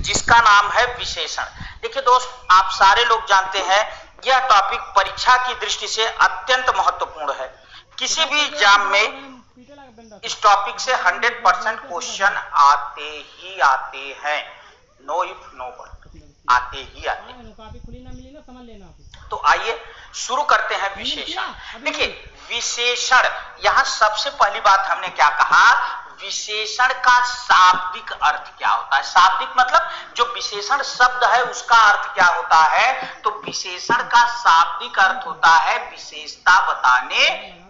जिसका नाम है विशेषण। देखिए दोस्त, आप सारे लोग जानते हैं यह टॉपिक परीक्षा की दृष्टि से अत्यंत महत्वपूर्ण है। किसी भी एग्जाम में इस टॉपिक से 100% क्वेश्चन आते ही आते हैं, नो इफ नो बट, आते ही आते हैं। तो आइए शुरू करते हैं विशेषण। देखिए विशेषण, यहां सबसे पहली बात हमने क्या कहा, विशेषण का शाब्दिक अर्थ क्या होता है। शाब्दिक मतलब जो विशेषण शब्द है उसका अर्थ क्या होता है, तो विशेषण का शाब्दिक अर्थ होता है विशेषता बताने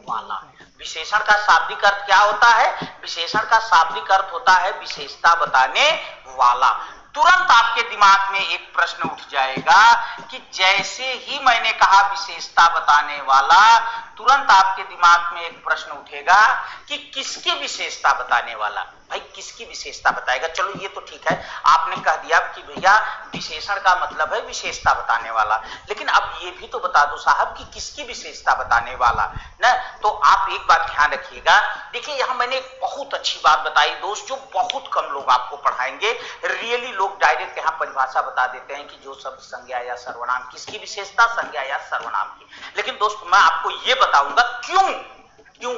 वाला। विशेषण का शाब्दिक अर्थ क्या होता है, विशेषण का शाब्दिक अर्थ होता है विशेषता बताने वाला। तुरंत आपके दिमाग में एक प्रश्न उठ जाएगा कि जैसे ही मैंने कहा विशेषता बताने वाला, तुरंत आपके दिमाग में एक प्रश्न उठेगा कि किसकी विशेषता बताने वाला। भाई किसकी विशेषता बताएगा। चलो ये तो ठीक है, आपने कह दिया कि भैया विशेषण का मतलब है विशेषता बताने वाला, लेकिन अब ये भी तो बता दो साहब कि किसकी विशेषता बताने वाला ना। तो आप एक बात ध्यान रखिएगा। देखिए यहां मैंने एक बहुत अच्छी बात बताई दोस्त, जो बहुत कम लोग आपको पढ़ाएंगे। रियली लोग डायरेक्ट यहाँ परिभाषा बता देते हैं कि जो शब्द संज्ञा या सर्वनाम, किसकी विशेषता, संज्ञा या सर्वनाम की। लेकिन दोस्त मैं आपको ये बताऊंगा क्यों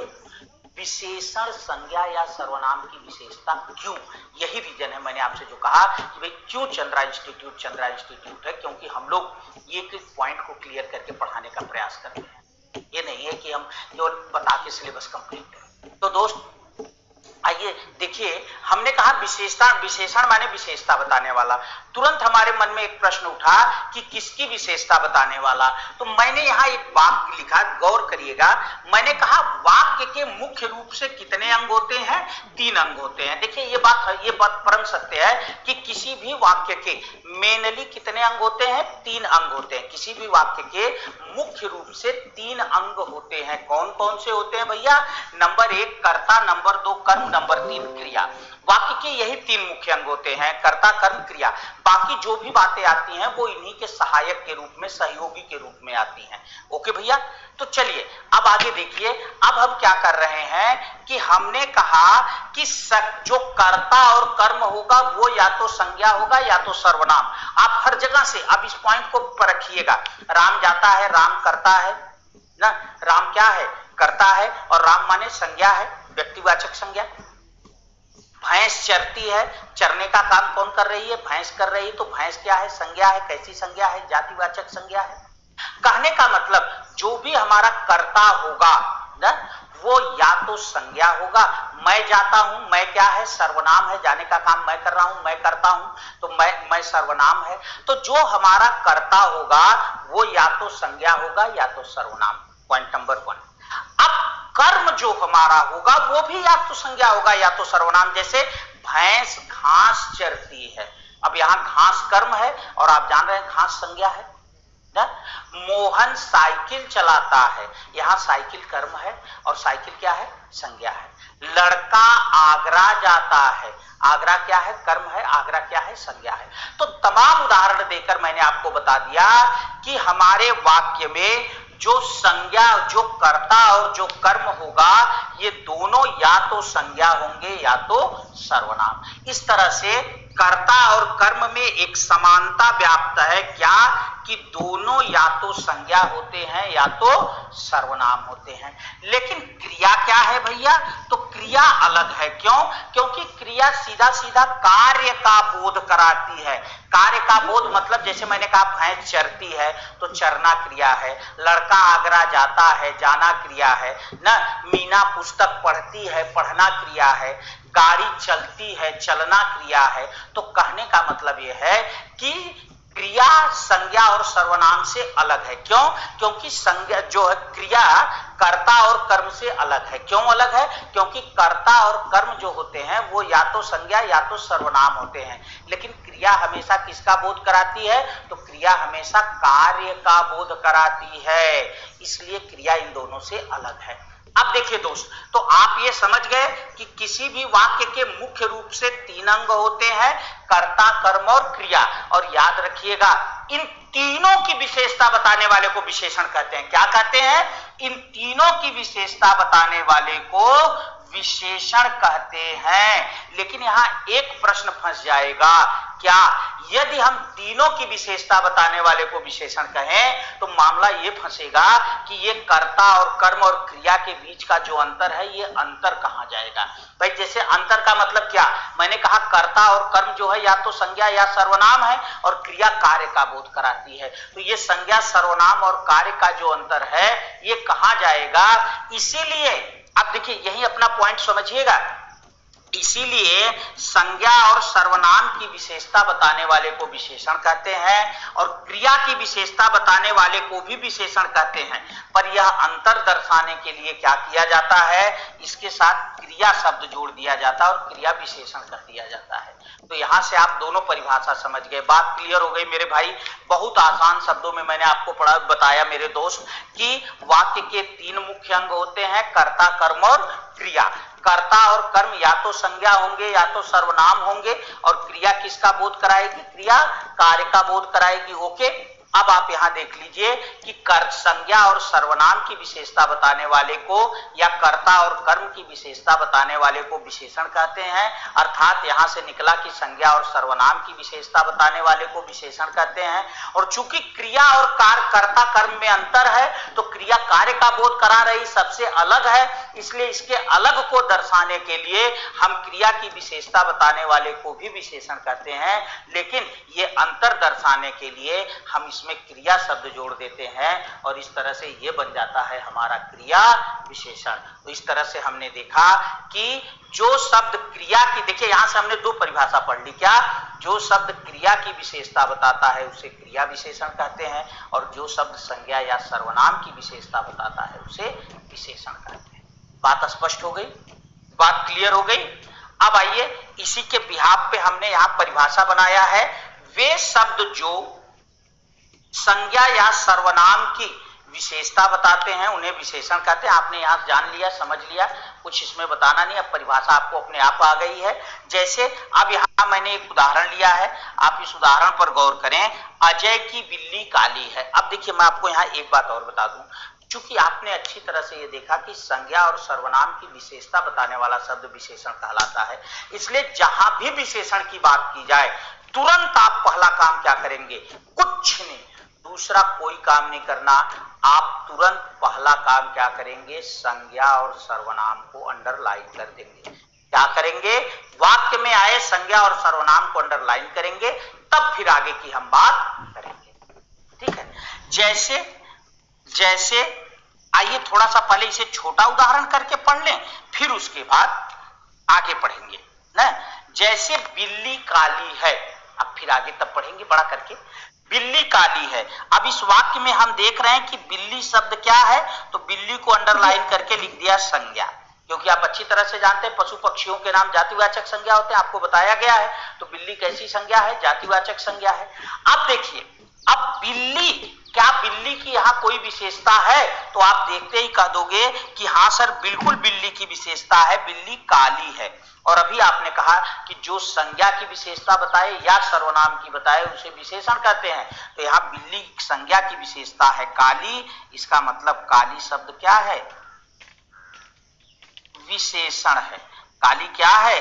विशेषण संज्ञा या सर्वनाम की विशेषता क्यों। यही रीजन है मैंने आपसे जो कहा कि भाई क्यों चंद्रा इंस्टीट्यूट है, क्योंकि हम लोग एक एक पॉइंट को क्लियर करके पढ़ाने का प्रयास करते हैं। ये नहीं है कि हम केवल बता के सिलेबस कंप्लीट करें। तो दोस्त आइए देखिए, हमने कहा विशेषण माने विशेषता बताने वाला। तुरंत हमारे मन में एक प्रश्न उठा कि किसकी विशेषता बताने वाला। तो मैंने यहाँ एक वाक्य लिखा, गौर करिएगा। मैंने कहा वाक्य के मुख्य रूप से कितने अंग होते हैं, 3 अंग होते हैं। देखिए ये बात परम सत्य है कि किसी भी वाक्य के मेनली कितने अंग होते हैं, 3 अंग होते हैं। किसी भी वाक्य के मुख्य रूप से 3 अंग होते हैं। कौन कौन से होते हैं भैया, नंबर 1 कर्ता, नंबर 2 कर्म, नंबर 3 क्रिया। वाक्य के यही 3 मुख्य अंग होते हैं, कर्ता, कर्म, क्रिया। बाकी जो भी बातें आती हैं वो इन्हीं के सहायक के रूप में, सहयोगी के रूप में आती हैं। ओके भैया, तो चलिए अब आगे देखिए। अब हम क्या कर रहे हैं कि हमने कहा कि जो कर्ता और कर्म होगा वो या तो संज्ञा होगा या तो सर्वनाम। आप हर जगह से अब इस पॉइंट को परखिएगा। राम जाता है, राम करता है ना, राम क्या है, करता है, और राम माने संज्ञा है, व्यक्तिवाचक संज्ञा। भैंस चरती है, चरने का काम कौन कर रही है, भैंस कर रही है, तो भैंस क्या है, संज्ञा है। कैसी संज्ञा है, जातिवाचक संज्ञा है। कहने का मतलब जो भी हमारा कर्ता होगा ना, वो या तो संज्ञा होगा। मैं जाता हूं, मैं क्या है, सर्वनाम है, जाने का काम मैं कर रहा हूं, मैं करता हूं, तो मैं सर्वनाम है। तो जो हमारा कर्ता होगा वो या तो संज्ञा होगा या तो सर्वनाम। Point number 1। अब कर्म जो हमारा होगा वो भी या तो संज्ञा होगा या तो सर्वनाम। जैसे भैंस घास चरती है, अब यहां घास कर्म है और आप जान रहे हैं घास संज्ञा है ना। मोहन साइकिल चलाता है, यहां साइकिल कर्म है और साइकिल क्या है, संज्ञा है। लड़का आगरा जाता है, आगरा क्या है, कर्म है, आगरा क्या है, संज्ञा है। तो तमाम उदाहरण देकर मैंने आपको बता दिया कि हमारे वाक्य में जो संज्ञा, जो कर्ता और जो कर्म होगा, ये दोनों या तो संज्ञा होंगे या तो सर्वनाम। इस तरह से कर्ता और कर्म में एक समानता व्याप्त है, क्या कि दोनों या तो संज्ञा होते हैं या तो सर्वनाम होते हैं। लेकिन क्रिया क्या है भैया, तो क्रिया अलग है। क्यों, क्योंकि क्रिया सीधा सीधा कार्य का बोध कराती है। कार्य का बोध मतलब जैसे मैंने कहा भैंस चरती है तो चरना क्रिया है, लड़का आगरा जाता है, जाना क्रिया है ना, मीना पुस्तक पढ़ती है, पढ़ना क्रिया है, गाड़ी चलती है, चलना क्रिया है। तो कहने का मतलब यह है कि क्रिया संज्ञा और सर्वनाम से अलग है। क्यों, क्योंकि संज्ञा जो है, क्रिया कर्ता और कर्म से अलग है। क्यों अलग है, क्योंकि कर्ता और कर्म जो होते हैं वो या तो संज्ञा या तो सर्वनाम होते हैं। लेकिन क्रिया हमेशा किसका बोध कराती है, तो क्रिया हमेशा कार्य का बोध कराती है, इसलिए क्रिया इन दोनों से अलग है। अब देखिए दोस्त, तो आप ये समझ गए कि किसी भी वाक्य के मुख्य रूप से 3 अंग होते हैं, कर्ता, कर्म और क्रिया। और याद रखिएगा इन तीनों की विशेषता बताने वाले को विशेषण कहते हैं। क्या कहते हैं, इन तीनों की विशेषता बताने वाले को विशेषण कहते हैं। लेकिन यहां एक प्रश्न फंस जाएगा, क्या यदि हम तीनों की विशेषता बताने वाले को विशेषण कहें तो मामला ये फंसेगा कि ये कर्ता और कर्म और क्रिया के बीच का जो अंतर है ये अंतर कहां जाएगा। भाई जैसे अंतर का मतलब क्या, मैंने कहा कर्ता और कर्म जो है या तो संज्ञा या सर्वनाम है और क्रिया कार्य का बोध कराती है। तो ये संज्ञा सर्वनाम और कार्य का जो अंतर है ये कहां जाएगा। इसीलिए अब देखिए यही अपना पॉइंट समझिएगा, इसीलिए संज्ञा और सर्वनाम की विशेषता बताने वाले को विशेषण कहते हैं और क्रिया की विशेषता बताने वाले को भी विशेषण कहते हैं। पर यह अंतर दर्शाने के लिए क्या किया जाता है, इसके साथ क्रिया शब्द जोड़ दिया जाता है और क्रिया विशेषण कर दिया जाता है। तो यहां से आप दोनों परिभाषा समझ गए, बात क्लियर हो गई मेरे भाई। बहुत आसान शब्दों में मैंने आपको बताया मेरे दोस्त कि वाक्य के 3 मुख्य अंग होते हैं, कर्ता, कर्म और क्रिया। कर्ता और कर्म या तो संज्ञा होंगे या तो सर्वनाम होंगे और क्रिया किसका बोध कराएगी, क्रिया कार्य का बोध कराएगी। ओके, अब आप यहां देख लीजिए कि संज्ञा और सर्वनाम की विशेषता बताने वाले को या कर्ता और कर्म की विशेषता बताने वाले को विशेषण कहते हैं। अर्थात यहां से निकला कि संज्ञा और सर्वनाम की विशेषता बताने वाले को विशेषण कहते हैं। और चूंकि क्रिया और कार्य कर्ता कर्म में अंतर है तो क्रिया कार्य का बोध करा रही सबसे अलग है, इसलिए इसके अलग को दर्शाने के लिए हम क्रिया की विशेषता बताने वाले को भी विशेषण कहते हैं। लेकिन ये अंतर दर्शाने के लिए हम इसमें क्रिया शब्द जोड़ देते हैं और इस तरह से ये बन जाता है हमारा क्रिया विशेषण। तो इस तरह से हमने देखा कि जो शब्द क्रिया की, देखिए यहां से हमने 2 परिभाषा पढ़ ली, क्या, जो शब्द क्रिया की विशेषता बताता है उसे क्रिया विशेषण कहते हैं और जो शब्द संज्ञा या सर्वनाम की विशेषता बताता है उसे विशेषण कहते हैं। बात स्पष्ट हो गई, बात क्लियर हो गई। अब आइए इसी के बिहाफ पे हमने यहां परिभाषा बनाया है, वे शब्द जो संज्ञा या सर्वनाम की विशेषता बताते हैं उन्हें विशेषण कहते हैं। आपने यहां जान लिया, समझ लिया, कुछ इसमें बताना नहीं, अब परिभाषा आपको अपने आप आ गई है। जैसे अब यहां मैंने एक उदाहरण लिया है, आप इस उदाहरण पर गौर करें, अजय की बिल्ली काली है। अब देखिए मैं आपको यहां एक बात और बता दूं, चूंकि आपने अच्छी तरह से ये देखा कि संज्ञा और सर्वनाम की विशेषता बताने वाला शब्द विशेषण कहलाता है, इसलिए जहां भी विशेषण की बात की जाए तुरंत आप पहला काम क्या करेंगे, कुछ नहीं, दूसरा कोई काम नहीं करना, आप तुरंत पहला काम क्या करेंगे, संज्ञा और सर्वनाम को अंडरलाइन कर देंगे। क्या करेंगे, वाक्य में आए संज्ञा और सर्वनाम को अंडरलाइन करेंगे, तब फिर आगे की हम बात करेंगे। ठीक है, जैसे आइए थोड़ा सा पहले इसे छोटा उदाहरण करके पढ़ लें, फिर उसके बाद आगे पढ़ेंगे ना। जैसे बिल्ली काली है, अब फिर आगे तब पढ़ेंगे बड़ा करके। बिल्ली काली है, अब इस वाक्य में हम देख रहे हैं कि बिल्ली शब्द क्या है, तो बिल्ली को अंडरलाइन करके लिख दिया संज्ञा, क्योंकि आप अच्छी तरह से जानते हैं पशु पक्षियों के नाम जातिवाचक संज्ञा होते हैं, आपको बताया गया है। तो बिल्ली कैसी संज्ञा है, जातिवाचक संज्ञा है। अब देखिए, अब बिल्ली, क्या बिल्ली की यहां कोई विशेषता है, तो आप देखते ही कह दोगे कि हां सर बिल्कुल बिल्ली की विशेषता है, बिल्ली काली है। और अभी आपने कहा कि जो संज्ञा की विशेषता बताए या सर्वनाम की बताए उसे विशेषण कहते हैं, तो यहां बिल्ली संज्ञा की विशेषता है काली, इसका मतलब काली शब्द क्या है, विशेषण है। काली क्या है,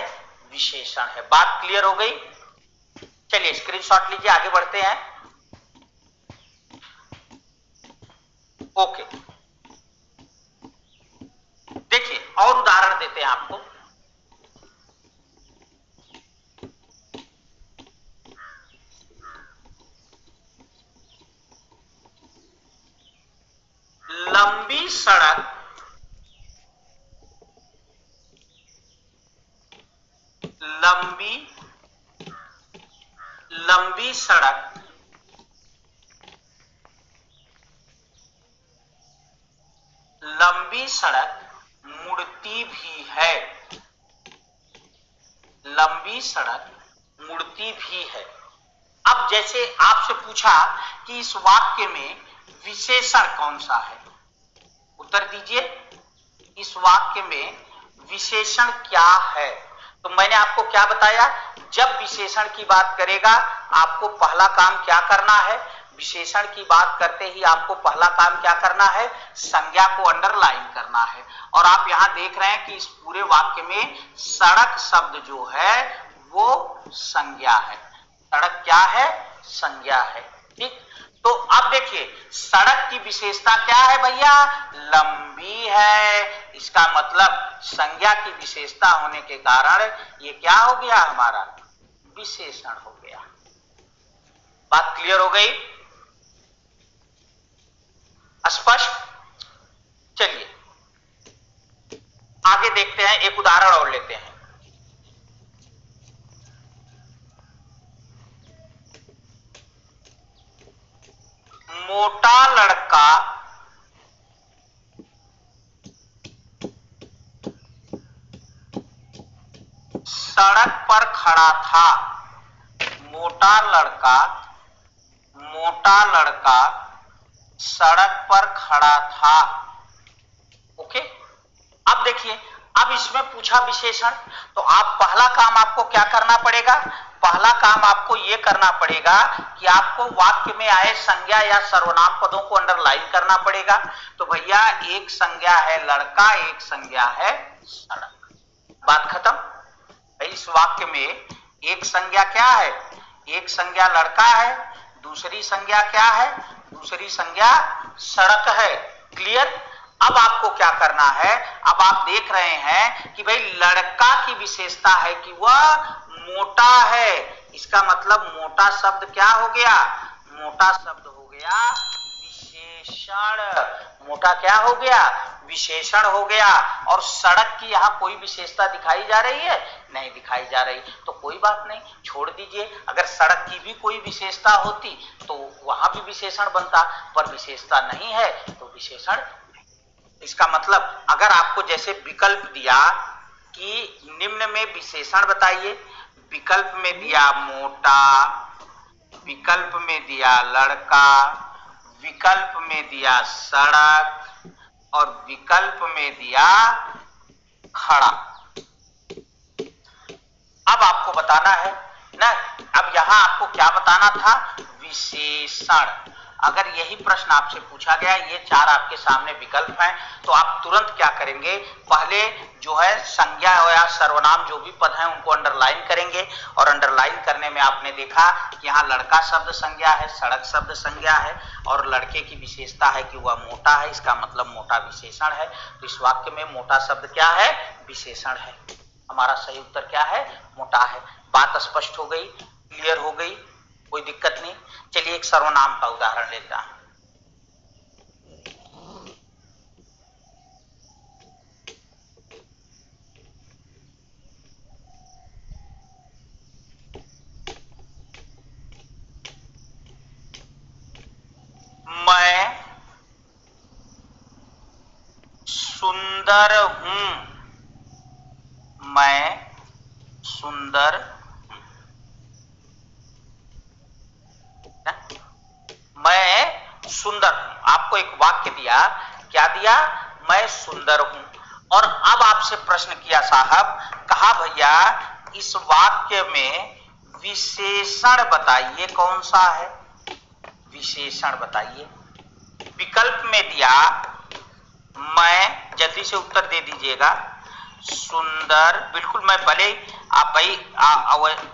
विशेषण है। बात क्लियर हो गई। चलिए स्क्रीनशॉट लीजिए, आगे बढ़ते हैं। ओके, देखिए और उदाहरण देते हैं आपको। लंबी सड़क लंबी सड़क मुड़ती भी है, लंबी सड़क मुड़ती भी है। अब जैसे आपसे पूछा कि इस वाक्य में विशेषण कौन सा है, उत्तर दीजिए, इस वाक्य में विशेषण क्या है। तो मैंने आपको क्या बताया, जब विशेषण की बात करेगा आपको पहला काम क्या करना है, विशेषण की बात करते ही आपको पहला काम क्या करना है, संज्ञा को अंडरलाइन करना है। और आप यहां देख रहे हैं कि इस पूरे वाक्य में सड़क शब्द जो है वो संज्ञा है। सड़क क्या है? संज्ञा है। ठीक, तो अब देखिए सड़क की विशेषता क्या है भैया? लंबी है। इसका मतलब संज्ञा की विशेषता होने के कारण ये क्या हो गया? हमारा विशेषण हो गया। बात क्लियर हो गई? स्पष्ट? चलिए आगे देखते हैं, एक उदाहरण और लेते हैं। मोटा लड़का सड़क पर खड़ा था। मोटा लड़का सड़क पर खड़ा था। ओके, अब देखिए, अब इसमें पूछा विशेषण, तो आप पहला काम आपको क्या करना पड़ेगा? पहला काम आपको यह करना पड़ेगा कि आपको वाक्य में आए संज्ञा या सर्वनाम पदों को अंडरलाइन करना पड़ेगा। तो भैया एक संज्ञा है लड़का, एक संज्ञा है सड़क। बात खत्म। इस वाक्य में एक संज्ञा क्या है? एक संज्ञा लड़का है, दूसरी संज्ञा क्या है? दूसरी संज्ञा सड़क है। क्लियर? अब आपको क्या करना है? अब आप देख रहे हैं कि भाई लड़का की विशेषता है कि वह मोटा है। इसका मतलब मोटा शब्द क्या हो गया? मोटा शब्द हो गया विशेषण। मोटा क्या हो गया? विशेषण हो गया। और सड़क की यहां कोई विशेषता दिखाई जा रही है? नहीं दिखाई जा रही। तो कोई बात नहीं, छोड़ दीजिए। अगर सड़क की भी कोई विशेषता होती तो वहां भी विशेषण बनता, पर विशेषता नहीं है तो विशेषण। इसका मतलब अगर आपको जैसे विकल्प दिया कि निम्न में विशेषण बताइए, विकल्प में दिया मोटा, विकल्प में दिया लड़का, विकल्प में दिया सड़क और विकल्प में दिया खड़ा। अब आपको बताना है ना, अब यहां आपको क्या बताना था? विशेषण। अगर यही प्रश्न आपसे पूछा गया, ये चार आपके सामने विकल्प हैं, तो आप तुरंत क्या करेंगे? पहले जो है संज्ञा या सर्वनाम जो भी पद हैं उनको अंडरलाइन करेंगे। और अंडरलाइन करने में आपने देखा कि यहाँ लड़का शब्द संज्ञा है, सड़क शब्द संज्ञा है और लड़के की विशेषता है कि वह मोटा है। इसका मतलब मोटा विशेषण है। तो इस वाक्य में मोटा शब्द क्या है? विशेषण है। हमारा सही उत्तर क्या है? मोटा है। बात स्पष्ट हो गई? क्लियर हो गई? कोई दिक्कत नहीं। चलिए एक सर्वनाम का उदाहरण लेता हूं। मैं सुंदर हूं। मैं सुंदर, मैं सुंदर हूं। आपको एक वाक्य दिया, क्या दिया? मैं सुंदर हूं। और अब आपसे प्रश्न किया साहब, कहा भैया इस वाक्य में विशेषण बताइए कौन सा है? विशेषण बताइए। विकल्प में दिया मैं, जल्दी से उत्तर दे दीजिएगा। सुंदर, बिल्कुल मैं भले आप भाई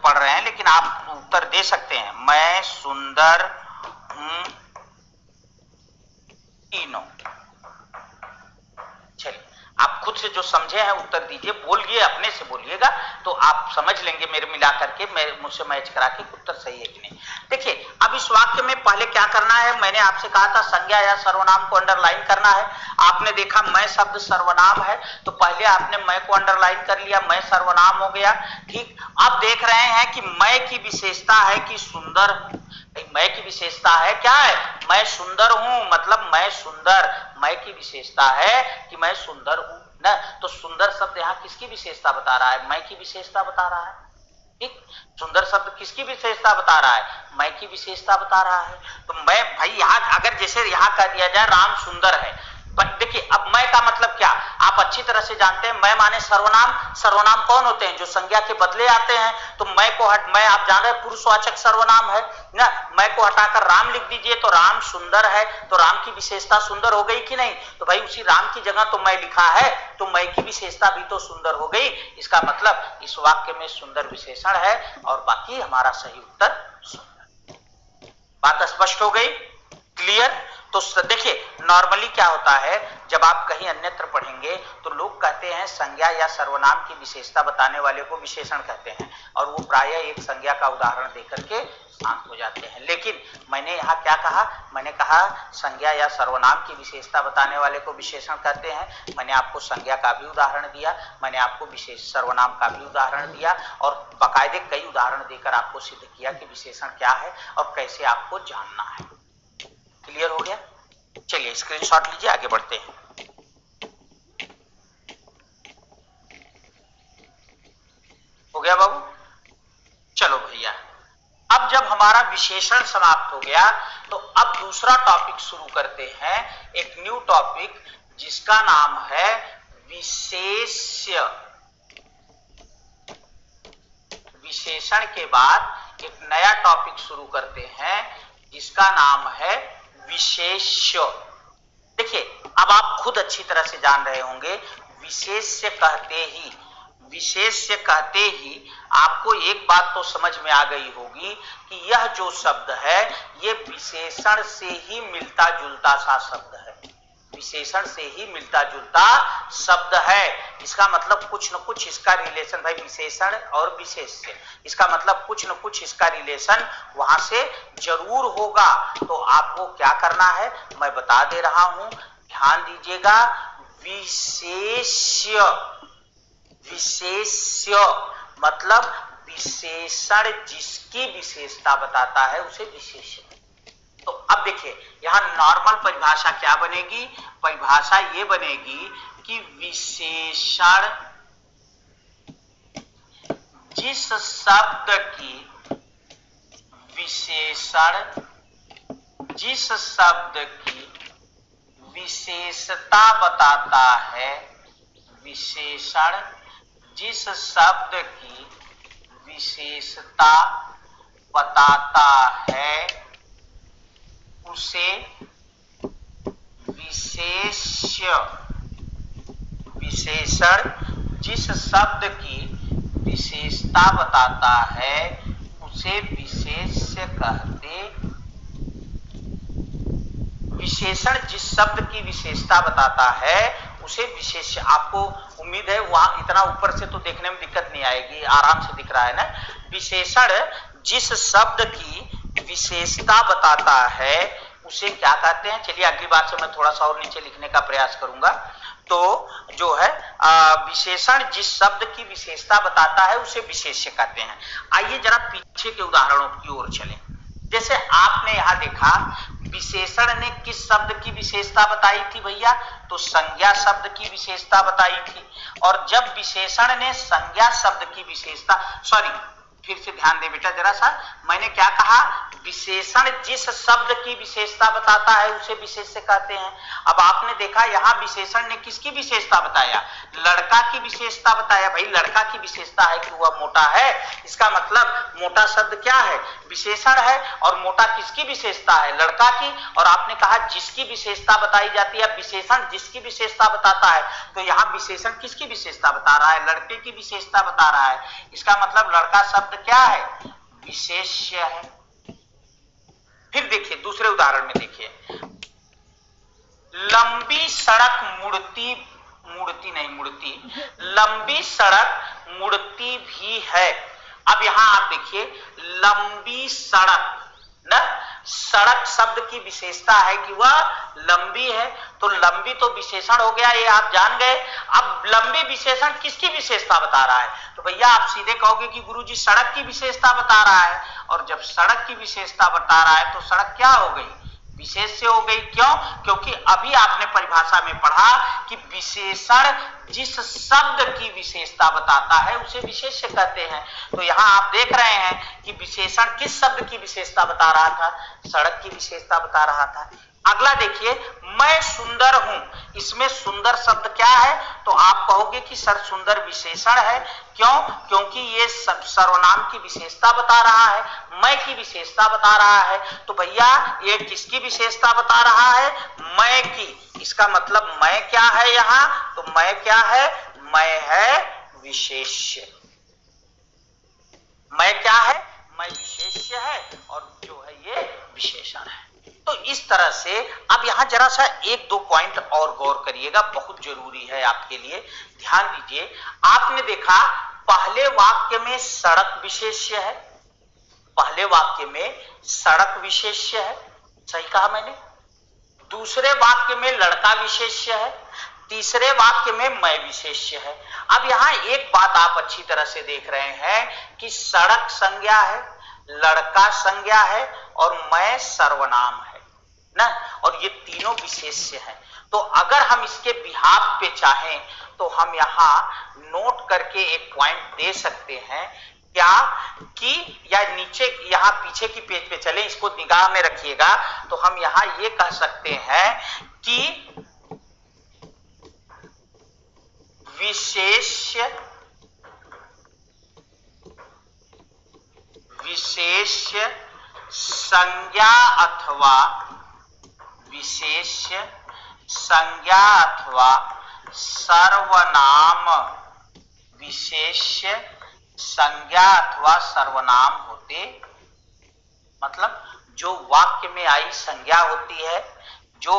पढ़ रहे हैं लेकिन आप उत्तर दे सकते हैं। मैं सुंदर हूं तीनों। चलिए आप खुद से जो समझे हैं उत्तर दीजिए, बोलिए, अपने से बोलिएगा तो आप समझ लेंगे मेरे मिला करके, मुझसे मैच करा के उत्तर सही है कि नहीं। देखिए अब इस वाक्य में पहले क्या करना है? मैंने आपसे कहा था संज्ञा या सर्वनाम को अंडरलाइन करना है। आपने देखा मैं शब्द सर्वनाम है तो पहले आपने मैं को अंडरलाइन कर लिया, मैं सर्वनाम हो गया। ठीक, अब देख रहे हैं कि मैं की विशेषता है कि सुंदर। मैं की विशेषता है क्या है? मैं सुंदर हूं, मतलब मैं सुंदर। मैं की विशेषता है कि मैं सुंदर हूं ना। तो सुंदर शब्द यहाँ किसकी विशेषता बता रहा है? मैं की विशेषता बता रहा है। ठीक, सुंदर शब्द किसकी विशेषता बता रहा है? मैं की विशेषता बता रहा है। तो मैं भाई यहाँ अगर जैसे यहाँ कह दिया जाए राम सुंदर है, देखिए अब मैं का मतलब क्या, आप अच्छी तरह से जानते हैं, मैं माने सर्वनाम। सर्वनाम कौन होते हैं, जो संज्ञा के बदले आते हैं। तो मैं को मैं आप जान रहे हैं पुरुषवाचक सर्वनाम है ना। मैं को हटाकर राम लिख दीजिए तो राम सुंदर है, तो राम की विशेषता सुंदर हो गई कि नहीं। तो भाई उसी राम की जगह तो मैं लिखा है, तो मैं की विशेषता भी तो सुंदर हो गई। इसका मतलब इस वाक्य में सुंदर विशेषण है और बाकी हमारा सही उत्तर सुंदर। बात स्पष्ट हो गई, क्लियर। तो देखिए नॉर्मली क्या होता है, जब आप कहीं अन्यत्र पढ़ेंगे तो लोग कहते हैं संज्ञा या सर्वनाम की विशेषता बताने वाले को विशेषण कहते हैं, और वो प्रायः एक संज्ञा का उदाहरण देकर के शांत हो जाते हैं। लेकिन मैंने यहाँ क्या कहा, मैंने कहा संज्ञा या सर्वनाम की विशेषता बताने वाले को विशेषण कहते हैं। मैंने आपको संज्ञा का भी उदाहरण दिया, मैंने आपको विशेष सर्वनाम का भी उदाहरण दिया, और बाकायदे कई उदाहरण देकर आपको सिद्ध किया कि विशेषण क्या है और कैसे आपको जानना है। क्लियर हो गया। चलिए स्क्रीनशॉट लीजिए, आगे बढ़ते हैं। हो गया बाबू, चलो भैया। अब जब हमारा विशेषण समाप्त हो गया तो अब दूसरा टॉपिक शुरू करते हैं, एक न्यू टॉपिक जिसका नाम है विशेष्य। विशेषण के बाद एक नया टॉपिक शुरू करते हैं जिसका नाम है विशेष्य। देखिए अब आप खुद अच्छी तरह से जान रहे होंगे, विशेष्य कहते ही आपको एक बात तो समझ में आ गई होगी कि यह जो शब्द है ये विशेषण से ही मिलता जुलता सा शब्द है। विशेषण से ही मिलता जुलता शब्द है, इसका मतलब कुछ न कुछ इसका रिलेशन, भाई विशेषण और विशेष्य, इसका मतलब कुछ न कुछ इसका रिलेशन वहां से जरूर होगा। तो आपको क्या करना है मैं बता दे रहा हूं, ध्यान दीजिएगा। विशेष्य मतलब विशेषण जिसकी विशेषता बताता है उसे विशेष्य। तो अब देखिए यहां नॉर्मल परिभाषा क्या बनेगी, परिभाषा ये बनेगी कि विशेषण जिस शब्द की विशेषता बताता है, विशेषण जिस शब्द की विशेषता बताता है उसे विशेष्य। विशेषण जिस शब्द की विशेषता बताता है उसे विशेष्य कहते। विशेषण जिस शब्द की विशेषता बताता है उसे विशेष्य। आपको उम्मीद है वहां इतना ऊपर से तो देखने में दिक्कत नहीं आएगी, आराम से दिख रहा है ना। विशेषण जिस शब्द की विशेषता बताता है उसे क्या कहते हैं। चलिए अगली बार से मैं थोड़ा सा और नीचे लिखने का प्रयास करूंगा। तो जो है विशेषण जिस शब्द की विशेषता बताता है उसे विशेष्य कहते हैं। आइए जरा पीछे के उदाहरणों की ओर चलें। जैसे आपने यहां देखा विशेषण ने किस शब्द की विशेषता बताई थी भैया, तो संज्ञा शब्द की विशेषता बताई थी। और जब विशेषण ने संज्ञा शब्द की विशेषता, सॉरी फिर से ध्यान दे बेटा जरा सा, मैंने क्या कहा, विशेषण जिस शब्द की विशेषता बताता है उसे विशेष्य कहते हैं। अब आपने देखा यहां विशेषण ने किसकी विशेषता बताया, लड़का की विशेषता बताया। भाई लड़का की विशेषता है कि वह मोटा है, इसका मतलब मोटा शब्द क्या है, विशेषण है। और मोटा किसकी विशेषता है, लड़का की। और आपने कहा जिसकी विशेषता बताई जाती है, विशेषण जिसकी विशेषता बताता है, तो यहाँ विशेषण किसकी विशेषता बता रहा है, लड़के की विशेषता बता रहा है। इसका मतलब लड़का शब्द क्या है, विशेष्य है। फिर देखिए दूसरे उदाहरण में देखिए, लंबी सड़क लंबी सड़क मुड़ती भी है। अब यहां आप देखिए लंबी सड़क ना, सड़क शब्द की विशेषता है कि वह लंबी है, तो लंबी तो विशेषण हो गया, ये आप जान गए। अब लंबी विशेषण किसकी विशेषता बता रहा है, तो भैया आप सीधे कहोगे कि गुरुजी सड़क की विशेषता बता रहा है। और जब सड़क की विशेषता बता रहा है तो सड़क क्या हो गई, विशेष्य हो गई। क्यों, क्योंकि अभी आपने परिभाषा में पढ़ा कि विशेषण जिस शब्द की विशेषता बताता है उसे विशेष्य कहते हैं। तो यहां आप देख रहे हैं कि विशेषण किस शब्द की विशेषता बता रहा था, सड़क की विशेषता बता रहा था। अगला देखिए, मैं सुंदर हूं, इसमें सुंदर शब्द क्या है? तो आप कहोगे कि सर सुंदर विशेषण है। क्यों? क्योंकि ये सर्वनाम की विशेषता बता रहा है, मैं की विशेषता बता रहा है। तो भैया ये किसकी विशेषता बता रहा है? मैं की। इसका मतलब मैं क्या है यहां? तो मैं क्या है? मैं है विशेष्य। मैं क्या है? मैं विशेष्य है और जो है ये विशेषण है। तो इस तरह से अब यहां जरा सा एक दो पॉइंट और गौर करिएगा, बहुत जरूरी है आपके लिए, ध्यान दीजिए। आपने देखा पहले वाक्य में सड़क विशेष्य है, पहले वाक्य में सड़क विशेष्य है, सही कहा मैंने। दूसरे वाक्य में लड़का विशेष्य है, तीसरे वाक्य में मैं विशेष्य है। अब यहां एक बात आप अच्छी तरह से देख रहे हैं कि सड़क संज्ञा है, लड़का संज्ञा है और मैं सर्वनाम है ना, और ये तीनों विशेष्य हैं। तो अगर हम इसके बिहाफ पे चाहें तो हम यहां नोट करके एक पॉइंट दे सकते हैं, क्या कि या नीचे यहां पीछे की पेज पे चले, इसको निगाह में रखिएगा। तो हम यहां ये कह सकते हैं कि विशेष्य संज्ञा अथवा विशेष्य संज्ञा अथवा सर्वनाम, विशेष्य संज्ञा अथवा सर्वनाम होते, मतलब जो वाक्य में आई संज्ञा होती है, जो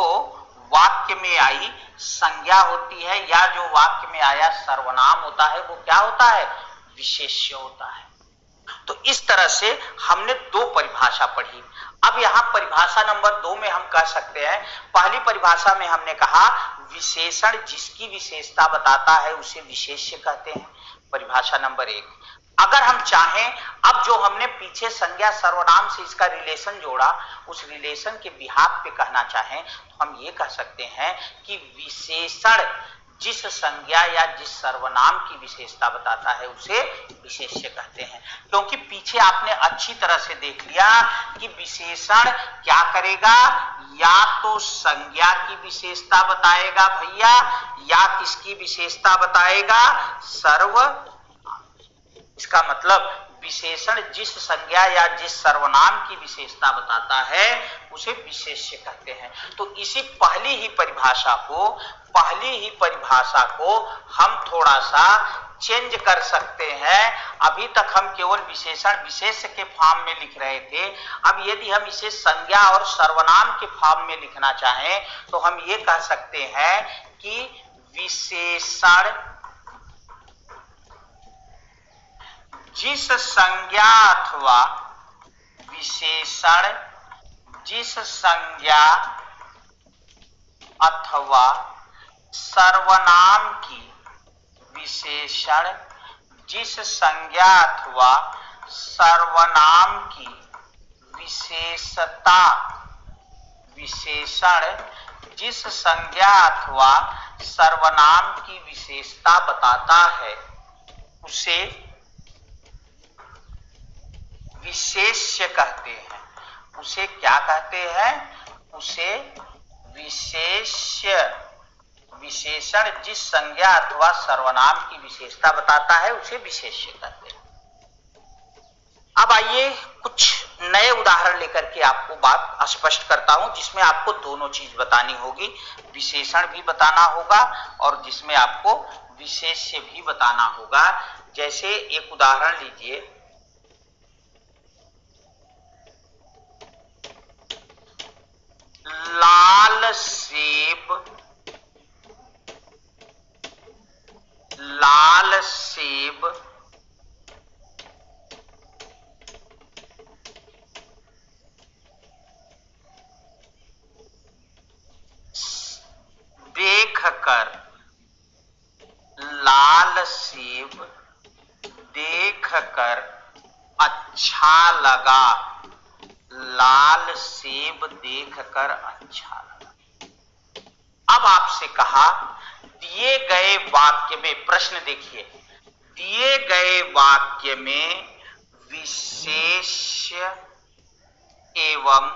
वाक्य में आई संज्ञा होती है, या जो वाक्य में आया सर्वनाम होता है, वो क्या होता है? विशेष्य होता है। तो इस तरह से हमने दो परिभाषा पढ़ी। अब यहां परिभाषा नंबर 2 में हम कह सकते हैं, पहली परिभाषा में हमने कहा विशेषण जिसकी विशेषता बताता है उसे विशेष्य कहते हैं, परिभाषा नंबर 1। अगर हम चाहें, अब जो हमने पीछे संज्ञा सर्वनाम से इसका रिलेशन जोड़ा, उस रिलेशन के बिहाफ पे कहना चाहें तो हम ये कह सकते हैं कि विशेषण जिस संज्ञा या जिस सर्वनाम की विशेषता बताता है उसे विशेष्य कहते हैं। क्योंकि पीछे आपने अच्छी तरह से देख लिया कि विशेषण क्या करेगा, या तो संज्ञा की विशेषता बताएगा भैया, या किसकी विशेषता बताएगा? सर्व। इसका मतलब विशेषण जिस संज्ञा या जिस सर्वनाम की विशेषता बताता है उसे विशेष्य कहते हैं। तो इसी पहली ही परिभाषा को हम थोड़ा सा चेंज कर सकते हैं। अभी तक हम केवल विशेषण विशेष्य के फॉर्म में लिख रहे थे, अब यदि हम इसे संज्ञा और सर्वनाम के फॉर्म में लिखना चाहें तो हम ये कह सकते हैं कि विशेषण जिस संज्ञा अथवा विशेषण जिस संज्ञा अथवा सर्वनाम की विशेषण जिस संज्ञा अथवा सर्वनाम की विशेषता, विशेषण जिस संज्ञा अथवा सर्वनाम की विशेषता बताता है उसे विशेष्य कहते हैं। उसे क्या कहते हैं? उसे विशेष्य, विशेषण जिस संज्ञा अथवा सर्वनाम की विशेषता बताता है उसे विशेष्य कहते हैं। अब आइए कुछ नए उदाहरण लेकर के आपको बात स्पष्ट करता हूं, जिसमें आपको दोनों चीज बतानी होगी, विशेषण भी बताना होगा और जिसमें आपको विशेष्य भी बताना होगा। जैसे एक उदाहरण लीजिए, लाल सेब, लाल सेब देखकर, लाल सेब देखकर अच्छा लगा, लाल सेब देखकर अच्छा लगा। अब आपसे कहा दिए गए वाक्य में, प्रश्न देखिए, दिए गए वाक्य में विशेष्य एवं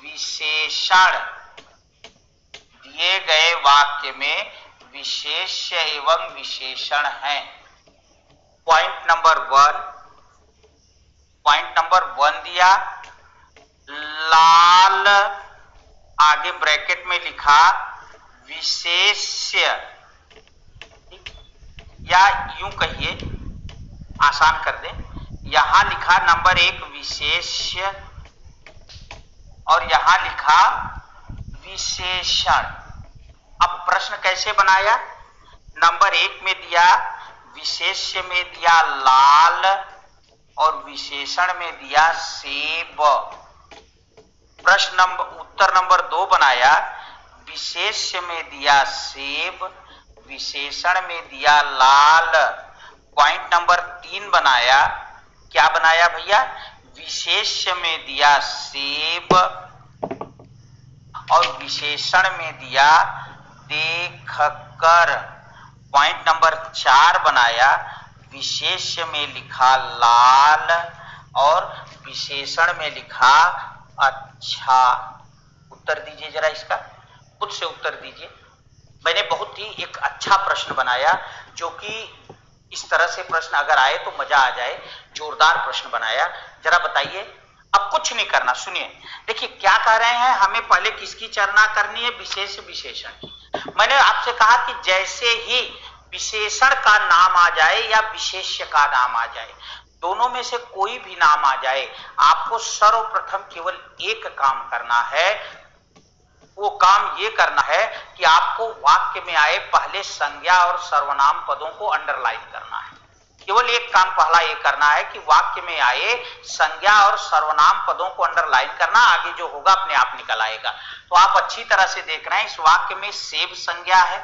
विशेषण दिए गए वाक्य में विशेष्य एवं विशेषण हैं। पॉइंट नंबर वन दिया, लाल आगे ब्रैकेट में लिखा विशेष्य, या यूं कहिए आसान कर दें, यहां लिखा नंबर 1 विशेष्य और यहां लिखा विशेषण। अब प्रश्न कैसे बनाया? नंबर 1 में दिया विशेष्य में दिया लाल और विशेषण में दिया सेब। उत्तर नंबर 2 बनाया विशेष्य में दिया सेब, विशेषण में दिया लाल। पॉइंट नंबर 3 बनाया, क्या बनाया भैया? विशेष्य में दिया सेब और विशेषण में दिया देखकर। पॉइंट नंबर 4 बनाया विशेष्य में लिखा लाल और विशेषण में लिखा अच्छा। उत्तर दीजिए जरा इसका, खुद से उत्तर दीजिए। मैंने बहुत ही एक अच्छा प्रश्न बनाया, जो कि इस तरह से प्रश्न अगर आए तो मजा आ जाए, जोरदार प्रश्न बनाया। जरा बताइए, अब कुछ नहीं करना, सुनिए। देखिए क्या कह रहे हैं, हमें पहले किसकी चर्चा करनी है? विशेष विशेषण की। मैंने आपसे कहा कि जैसे ही विशेषण का नाम आ जाए या विशेष्य का नाम आ जाए, दोनों में से कोई भी नाम आ जाए, आपको सर्वप्रथम केवल एक काम करना है। वो काम ये करना है कि आपको वाक्य में आए पहले संज्ञा और सर्वनाम पदों को अंडरलाइन करना है। केवल एक काम पहला ये करना है कि वाक्य में आए संज्ञा और सर्वनाम पदों को अंडरलाइन करना, आगे जो होगा अपने आप निकल आएगा। तो आप अच्छी तरह से देख रहे हैं, इस वाक्य में सेब संज्ञा है,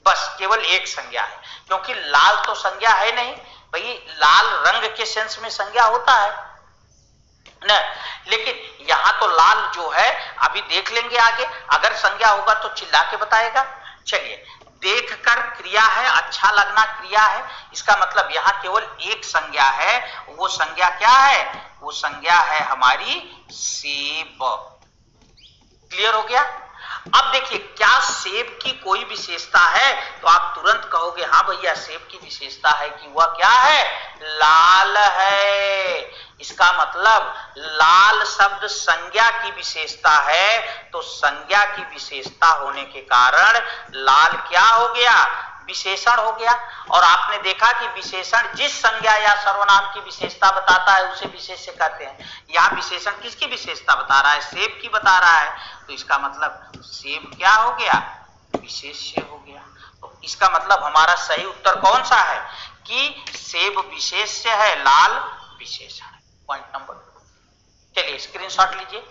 बस केवल एक संज्ञा है, क्योंकि लाल तो संज्ञा है नहीं भाई। लाल रंग के सेंस में संज्ञा होता है न, लेकिन यहां तो लाल जो है, अभी देख लेंगे आगे, अगर संज्ञा होगा तो चिल्ला के बताएगा। चलिए, देखकर क्रिया है, अच्छा लगना क्रिया है, इसका मतलब यहां केवल एक संज्ञा है। वो संज्ञा क्या है? वो संज्ञा है हमारी सेब। क्लियर हो गया? अब देखिए, क्या सेब की कोई विशेषता है? तो आप तुरंत कहोगे हाँ भैया, सेब की विशेषता है कि वह क्या है? लाल है। इसका मतलब लाल शब्द संज्ञा की विशेषता है, तो संज्ञा की विशेषता होने के कारण लाल क्या हो गया? विशेषण हो गया। और आपने देखा कि विशेषण जिस संज्ञा या सर्वनाम की विशेषता बताता है उसे विशेष्य कहते हैं। यहां विशेषण किसकी विशेषता बता रहा है? सेब की बता रहा है, तो इसका मतलब सेब क्या हो गया? विशेष्य हो गया। तो इसका मतलब हमारा सही उत्तर कौन सा है? कि सेब विशेष्य है, लाल विशेषण है। Point number 2। चलिए स्क्रीनशॉट लीजिए।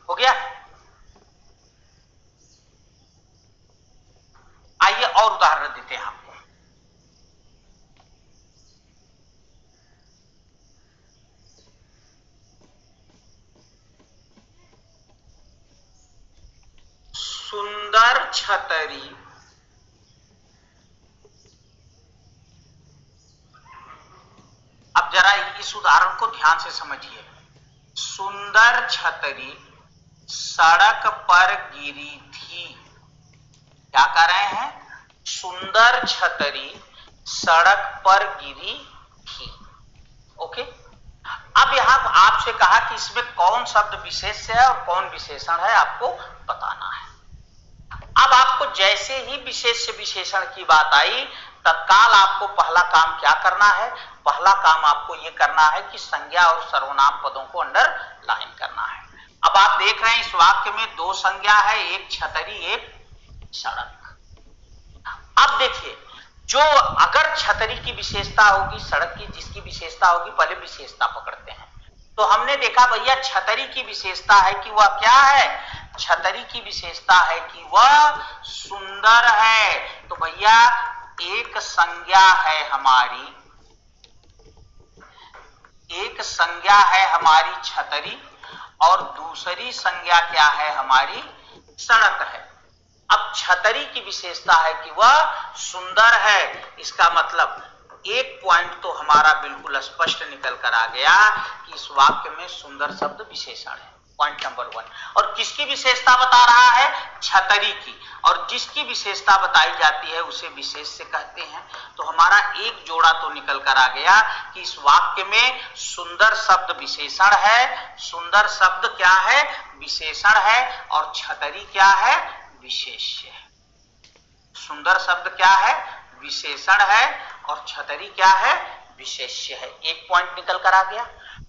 हो गया? आइए और उदाहरण देते हैं आपको। सुंदर छतरी अब जरा इस उदाहरण को ध्यान से समझिए। सुंदर छतरी सड़क पर गिरी थी। क्या कह रहे हैं? सुंदर छतरी सड़क पर गिरी थी। ओके, अब यहां आपसे कहा कि इसमें कौन शब्द विशेष्य है और कौन विशेषण है, आपको बताना है। अब आपको जैसे ही विशेष्य विशेषण की बात आई, तत्काल आपको पहला काम क्या करना है? पहला काम आपको यह करना है कि संज्ञा और सर्वनाम पदों को अंडरलाइन करना है। अब आप देख रहे हैं इस वाक्य में दो संज्ञा है, एक छतरी एक सड़क। अब देखिए, जो अगर छतरी की विशेषता होगी, सड़क की जिसकी विशेषता होगी, पहले विशेषता पकड़ते हैं। तो हमने देखा भैया छतरी की विशेषता है कि वह क्या है? छतरी की विशेषता है कि वह सुंदर है। तो भैया एक संज्ञा है हमारी, एक संज्ञा है हमारी छतरी और दूसरी संज्ञा क्या है? हमारी सड़क है। अब छतरी की विशेषता है कि वह सुंदर है। इसका मतलब एक पॉइंट तो हमारा बिल्कुल स्पष्ट निकल कर आ गया कि इस वाक्य में सुंदर शब्द विशेषण है, पॉइंट नंबर 1। और किसकी विशेषता बता रहा है? छतरी की। और जिसकी विशेषता बताई जाती है उसे विशेष से कहते हैं। तो हमारा एक जोड़ा तो निकल कर आ गया कि इस वाक्य में सुंदर शब्द विशेषण है, सुंदर शब्द क्या है? विशेषण है, और छतरी क्या है? विशेष्य है। सुंदर शब्द क्या है? विशेषण है, और छतरी क्या है? विशेष्य है। एक पॉइंट निकल कर आ गया।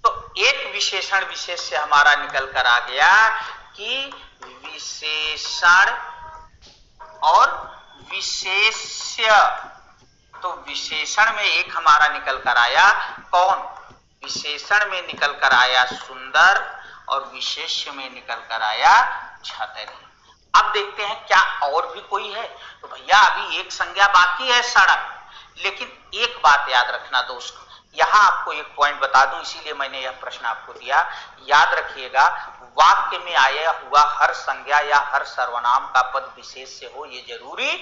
तो एक विशेषण विशेष्य हमारा निकल कर आ गया कि विशेषण और विशेष्य। तो विशेषण में एक हमारा निकल कर आया कौन? विशेषण में निकल कर आया सुंदर, और विशेष्य में निकल कर आया छतरी। अब देखते हैं क्या और भी कोई है। तो भैया अभी एक संज्ञा बाकी है सड़क। लेकिन एक बात याद रखना दोस्त, यहां आपको एक पॉइंट बता दूं, इसीलिए मैंने यह प्रश्न आपको दिया। याद रखिएगा, वाक्य में आया हुआ हर संज्ञा या हर सर्वनाम का पद विशेष से हो ये जरूरी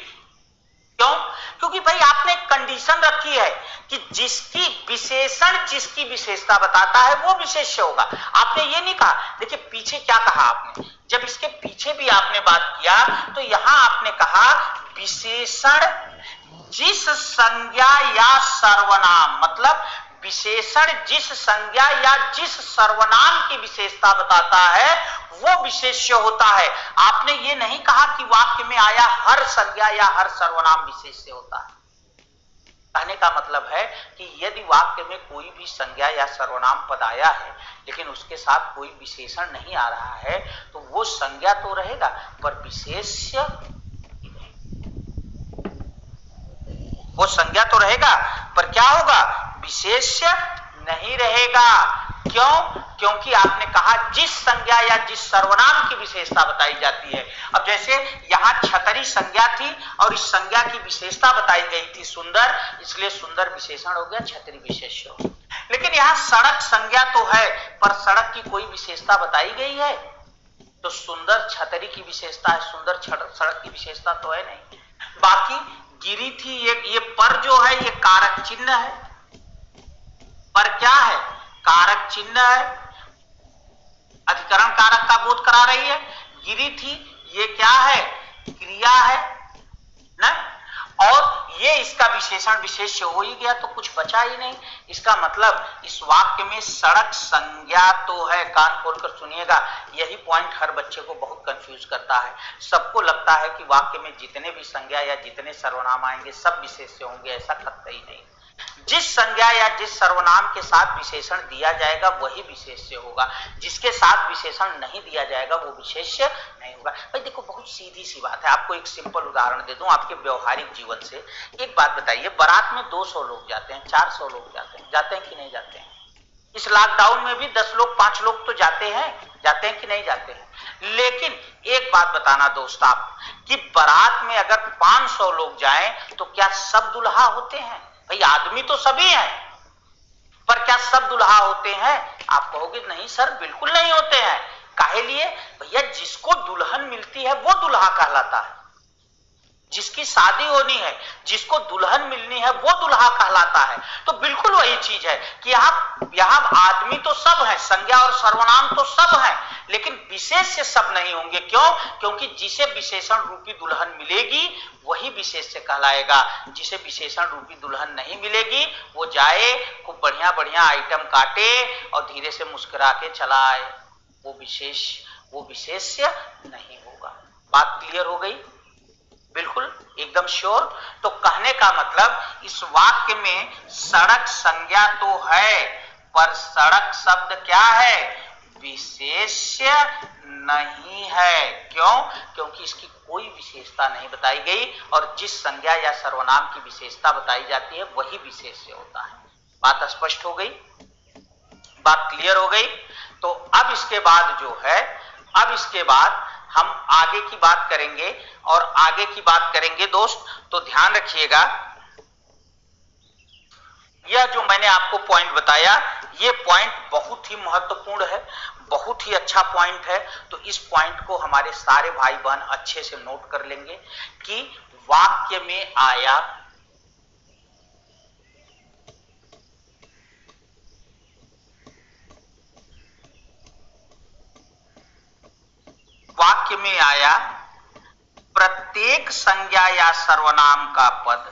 क्यों? क्योंकि भाई आपने कंडीशन रखी है कि जिसकी विशेषण जिसकी विशेषता बताता है वो विशेष्य होगा। आपने ये नहीं कहा, देखिए पीछे क्या कहा आपने, जब इसके पीछे भी आपने बात किया तो यहां आपने कहा विशेषण जिस संज्ञा या सर्वनाम, मतलब विशेषण जिस संज्ञा या जिस सर्वनाम की विशेषता बताता है वो विशेष्य होता है। आपने ये नहीं कहा कि वाक्य में आया हर संज्ञा या हर सर्वनाम विशेष्य होता है। कहने का मतलब है कि यदि वाक्य में कोई भी संज्ञा या सर्वनाम पद आया है लेकिन उसके साथ कोई विशेषण नहीं आ रहा है तो वो संज्ञा तो रहेगा पर विशेष्य, वो संज्ञा तो रहेगा पर क्या होगा? विशेष्य नहीं रहेगा। क्यों? क्योंकि आपने कहा जिस संज्ञा या जिस सर्वनाम की विशेषता बताई जाती है। अब जैसे यहां छतरी संज्ञा थी और इस संज्ञा की विशेषता बताई गई थी सुंदर, इसलिए सुंदर विशेषण हो गया, छतरी विशेष्य हो गया। लेकिन यहां सड़क संज्ञा तो है पर सड़क की कोई विशेषता बताई गई है, तो सुंदर छतरी की विशेषता है, सुंदर सड़क की विशेषता तो है नहीं। बाकी गिरी थी, ये पर जो है ये कारक चिन्ह है। पर क्या है? कारक चिन्ह है, अधिकरण कारक का बोध करा रही है। गिरी थी, ये क्या है? क्रिया है ना। और ये इसका विशेषण विशेष्य हो ही गया तो कुछ बचा ही नहीं। इसका मतलब इस वाक्य में सड़क संज्ञा तो है। कान खोलकर सुनिएगा, यही पॉइंट हर बच्चे को बहुत कंफ्यूज करता है। सबको लगता है कि वाक्य में जितने भी संज्ञा या जितने सर्वनाम आएंगे सब विशेष्य होंगे, ऐसा कतई नहीं। जिस संज्ञा या जिस सर्वनाम के साथ विशेषण दिया जाएगा वही विशेष्य होगा, जिसके साथ विशेषण नहीं दिया जाएगा वो विशेष्य नहीं होगा। भाई देखो बहुत सीधी सी बात है, आपको एक सिंपल उदाहरण दे दूं आपके व्यवहारिक जीवन से। एक बात बताइए, बारात में 200 लोग जाते हैं, 400 लोग जाते हैं कि नहीं जाते हैं? इस लॉकडाउन में भी 10 लोग 5 लोग तो जाते हैं कि नहीं जाते हैं? लेकिन एक बात बताना दोस्त आप कि बारात में अगर 500 लोग जाएं तो क्या सब दुल्हा होते हैं? भाई आदमी तो सभी हैं पर क्या सब दुल्हा होते हैं? आप कहोगे नहीं सर बिल्कुल नहीं होते हैं। काहे लिए? भैया जिसको दुल्हन मिलती है वो दुल्हा कहलाता है, जिसकी शादी होनी है जिसको दुल्हन मिलनी है वो दुल्हा कहलाता है। तो बिल्कुल वही चीज है कि यहां आदमी तो सब है, संज्ञा और सर्वनाम तो सब है, लेकिन विशेष्य सब नहीं होंगे। क्यों? क्योंकि जिसे विशेषण रूपी दुल्हन मिलेगी वही विशेष्य कहलाएगा। जिसे विशेषण रूपी दुल्हन नहीं मिलेगी वो जाए खूब बढ़िया बढ़िया आइटम काटे और धीरे से मुस्कुरा के चला आए, वो विशेष्य नहीं होगा। बात क्लियर हो गई? बिल्कुल एकदम श्योर। तो कहने का मतलब इस वाक्य में सड़क संज्ञा तो है पर सड़क शब्द क्या है? विशेष्य नहीं है। क्यों? क्योंकि इसकी कोई विशेषता नहीं बताई गई और जिस संज्ञा या सर्वनाम की विशेषता बताई जाती है वही विशेष्य होता है। बात स्पष्ट हो गई? बात क्लियर हो गई? तो अब इसके बाद जो है, अब इसके बाद हम आगे की बात करेंगे और आगे की बात करेंगे दोस्त तो ध्यान रखिएगा, यह जो मैंने आपको पॉइंट बताया ये पॉइंट बहुत ही महत्वपूर्ण है। बहुत ही अच्छा पॉइंट है। तो इस पॉइंट को हमारे सारे भाई बहन अच्छे से नोट कर लेंगे कि वाक्य में आया प्रत्येक संज्ञा या सर्वनाम का पद,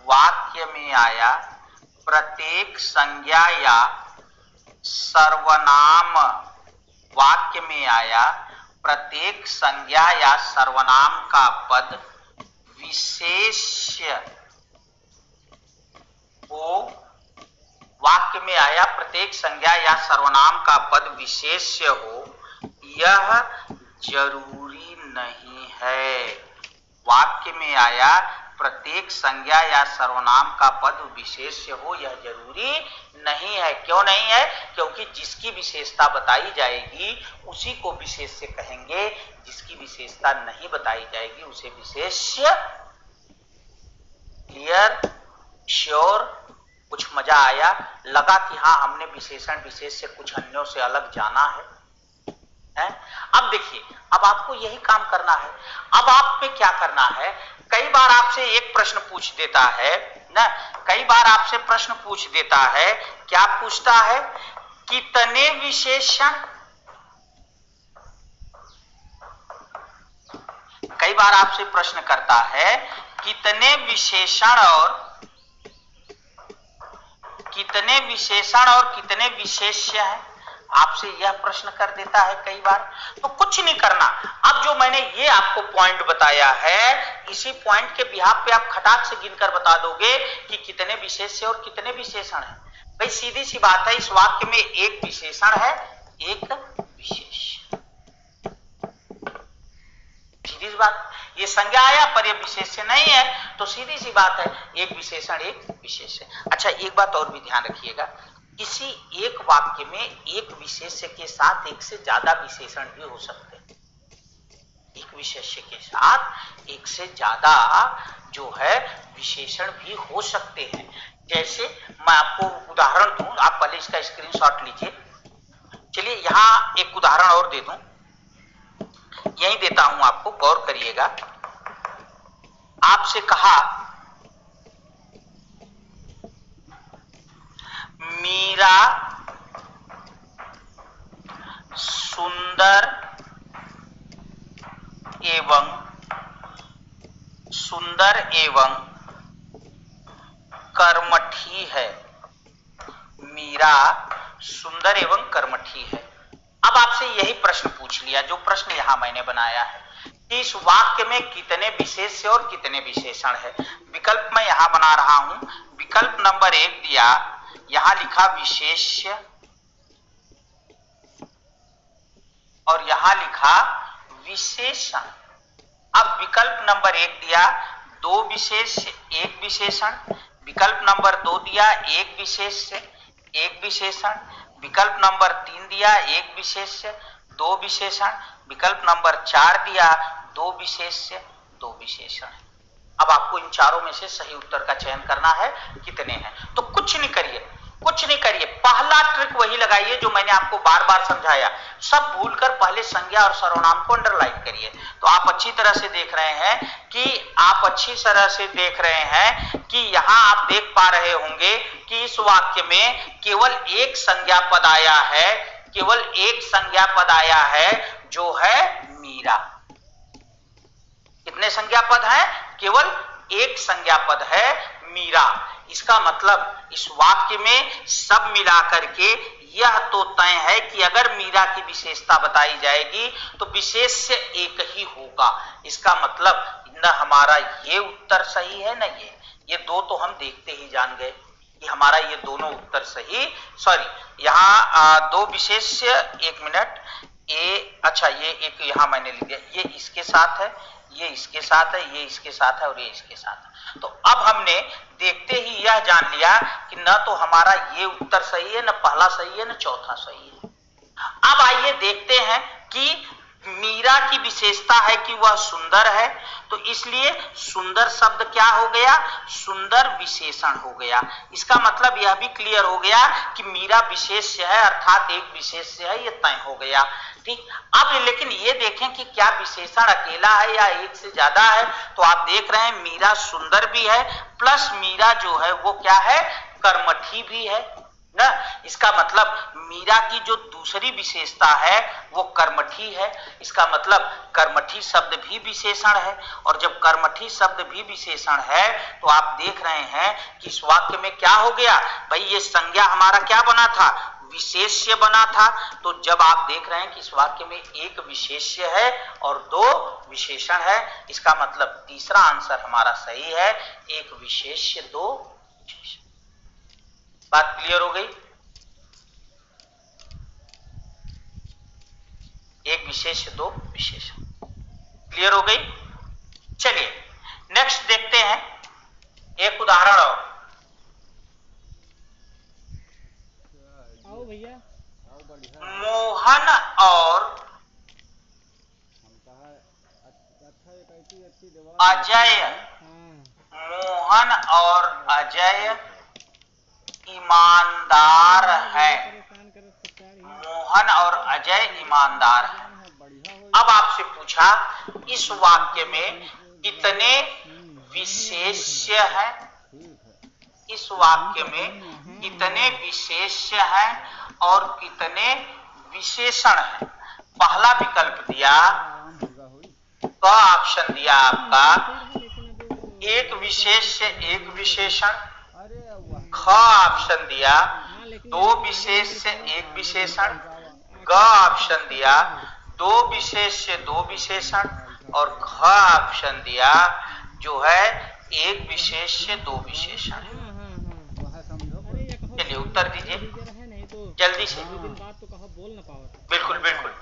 वाक्य में आया प्रत्येक संज्ञा या सर्वनाम, वाक्य में आया प्रत्येक संज्ञा या सर्वनाम का पद विशेष्य हो, वाक्य में आया प्रत्येक संज्ञा या सर्वनाम का पद विशेष्य हो, यह जरूरी नहीं है। वाक्य में आया प्रत्येक संज्ञा या सर्वनाम का पद विशेष्य हो, यह जरूरी नहीं है। क्यों नहीं है? क्योंकि जिसकी विशेषता बताई जाएगी उसी को विशेष्य कहेंगे, जिसकी विशेषता नहीं बताई जाएगी उसे विशेष्य। क्लियर? श्योर? कुछ मजा आया? लगा कि हाँ हमने विशेषण विशेष से कुछ अन्यों से अलग जाना है? अब देखिए, अब आपको यही काम करना है। अब आप पे क्या करना है, कई बार आपसे एक प्रश्न पूछ देता है ना, कई बार आपसे प्रश्न पूछ देता है, क्या पूछता है? कितने विशेषण, कई बार आपसे प्रश्न करता है कितने विशेषण और कितने विशेष्य हैं, आपसे यह प्रश्न कर देता है कई बार। तो कुछ नहीं करना, अब जो मैंने ये आपको पॉइंट बताया है, इसी पॉइंट के बिहाफ पे आप खटाक से गिनकर बता दोगे कि कितने विशेष्य और कितने विशेषण हैं। भाई सीधी सी बात है, इस वाक्य में एक विशेषण है, एक विशेष्य। सीधी सी बात, ये संज्ञा आया पर ये विशेष्य नहीं है, तो सीधी सी बात है, एक विशेषण एक विशेष्य। अच्छा, एक बात और भी ध्यान रखिएगा, किसी एक वाक्य में एक विशेष्य के साथ एक से ज्यादा विशेषण भी हो सकते हैं। एक विशेष्य के साथ एक से ज्यादा जो है विशेषण भी हो सकते हैं। जैसे मैं आपको उदाहरण दूं, आप पहले इसका स्क्रीनशॉट लीजिए। चलिए यहां एक उदाहरण और दे दूं, यही देता हूं आपको, गौर करिएगा। आपसे कहा मीरा सुंदर एवं कर्मठी है। मीरा सुंदर एवं कर्मठी है। अब आपसे यही प्रश्न पूछ लिया, जो प्रश्न यहां मैंने बनाया है कि इस वाक्य में कितने विशेष्य और कितने विशेषण है। विकल्प मैं यहां बना रहा हूं, विकल्प नंबर 1 दिया, यहां लिखा विशेष्य और यहां लिखा विशेषण। अब विकल्प नंबर 1 दिया 2 विशेष्य 1 विशेषण, विकल्प नंबर 2 दिया 1 विशेष्य 1 विशेषण, विकल्प नंबर 3 दिया 1 विशेष्य 2 विशेषण, विकल्प नंबर 4 दिया 2 विशेष्य 2 विशेषण। अब आपको इन चारों में से सही उत्तर का चयन करना है, कितने हैं। तो कुछ नहीं करिए, पहला ट्रिक वही लगाइए जो मैंने आपको बार बार समझाया। सब भूलकर पहले संज्ञा और सर्वनाम को अंडरलाइन करिए। तो आप अच्छी तरह से देख रहे हैं कि यहां आप देख पा रहे होंगे कि इस वाक्य में केवल एक संज्ञा पद आया है, केवल एक संज्ञा पद आया है जो है मीरा। कितने संज्ञा पद हैं? केवल एक संज्ञा पद है मीरा। इसका मतलब इस वाक्य में सब मिलाकर के यह तो तय है कि अगर मीरा की विशेषता बताई जाएगी तो विशेष्य एक ही होगा। इसका मतलब न हमारा ये उत्तर सही है न ये दो तो हम देखते ही जान गए कि हमारा ये दोनों उत्तर सही, सॉरी यहाँ 2 विशेष्य, 1 मिनट, अच्छा ये एक यहाँ मैंने लिख दिया, ये इसके साथ है, ये इसके साथ है, ये इसके साथ है और ये इसके साथ है। तो अब हमने देखते ही यह जान लिया कि न तो हमारा ये उत्तर सही है, न पहला सही है, न चौथा सही है। अब आइए देखते हैं कि मीरा की विशेषता है कि वह सुंदर है, तो इसलिए सुंदर शब्द क्या हो गया, सुंदर विशेषण हो गया। इसका मतलब यह भी क्लियर हो गया कि मीरा विशेष्य है, अर्थात एक विशेष्य है, ये तय हो गया। ठीक, अब लेकिन ये देखें कि क्या विशेषण अकेला है या एक से ज्यादा है। तो आप देख रहे हैं मीरा सुंदर भी है, प्लस मीरा जो है वो क्या है, कर्मठी भी है ना। इसका मतलब मीरा की जो दूसरी विशेषता है वो कर्मठी है। इसका मतलब कर्मठी शब्द भी विशेषण है, और जब कर्मठी शब्द भी विशेषण है तो आप देख रहे हैं कि इस वाक्य में क्या हो गया भाई, ये संज्ञा हमारा क्या बना था, विशेष्य बना था। तो जब आप देख रहे हैं कि इस वाक्य में एक विशेष्य है और दो विशेषण है, इसका मतलब तीसरा आंसर हमारा सही है, एक विशेष्य दो विशेषण। बात क्लियर हो गई, एक विशेष्य दो विशेषण, क्लियर हो गई। चलिए नेक्स्ट देखते हैं एक उदाहरण और। आओ भैया, मोहन और अजय, मोहन और अजय ईमानदार है। मोहन और अजय ईमानदार है। अब आपसे पूछा इस वाक्य में कितने विशेष्य हैं, इस वाक्य में कितने विशेष्य हैं और कितने विशेषण हैं। पहला विकल्प दिया, क ऑप्शन दिया आपका एक विशेष्य एक विशेषण, ख ऑप्शन दिया दो विशेष्य एक विशेषण, ग ऑप्शन दिया दो विशेष्य दो विशेषण, और घ ऑप्शन दिया जो है एक विशेष्य दो विशेषण। चलिए उत्तर दीजिए जल्दी से। बिल्कुल बिल्कुल,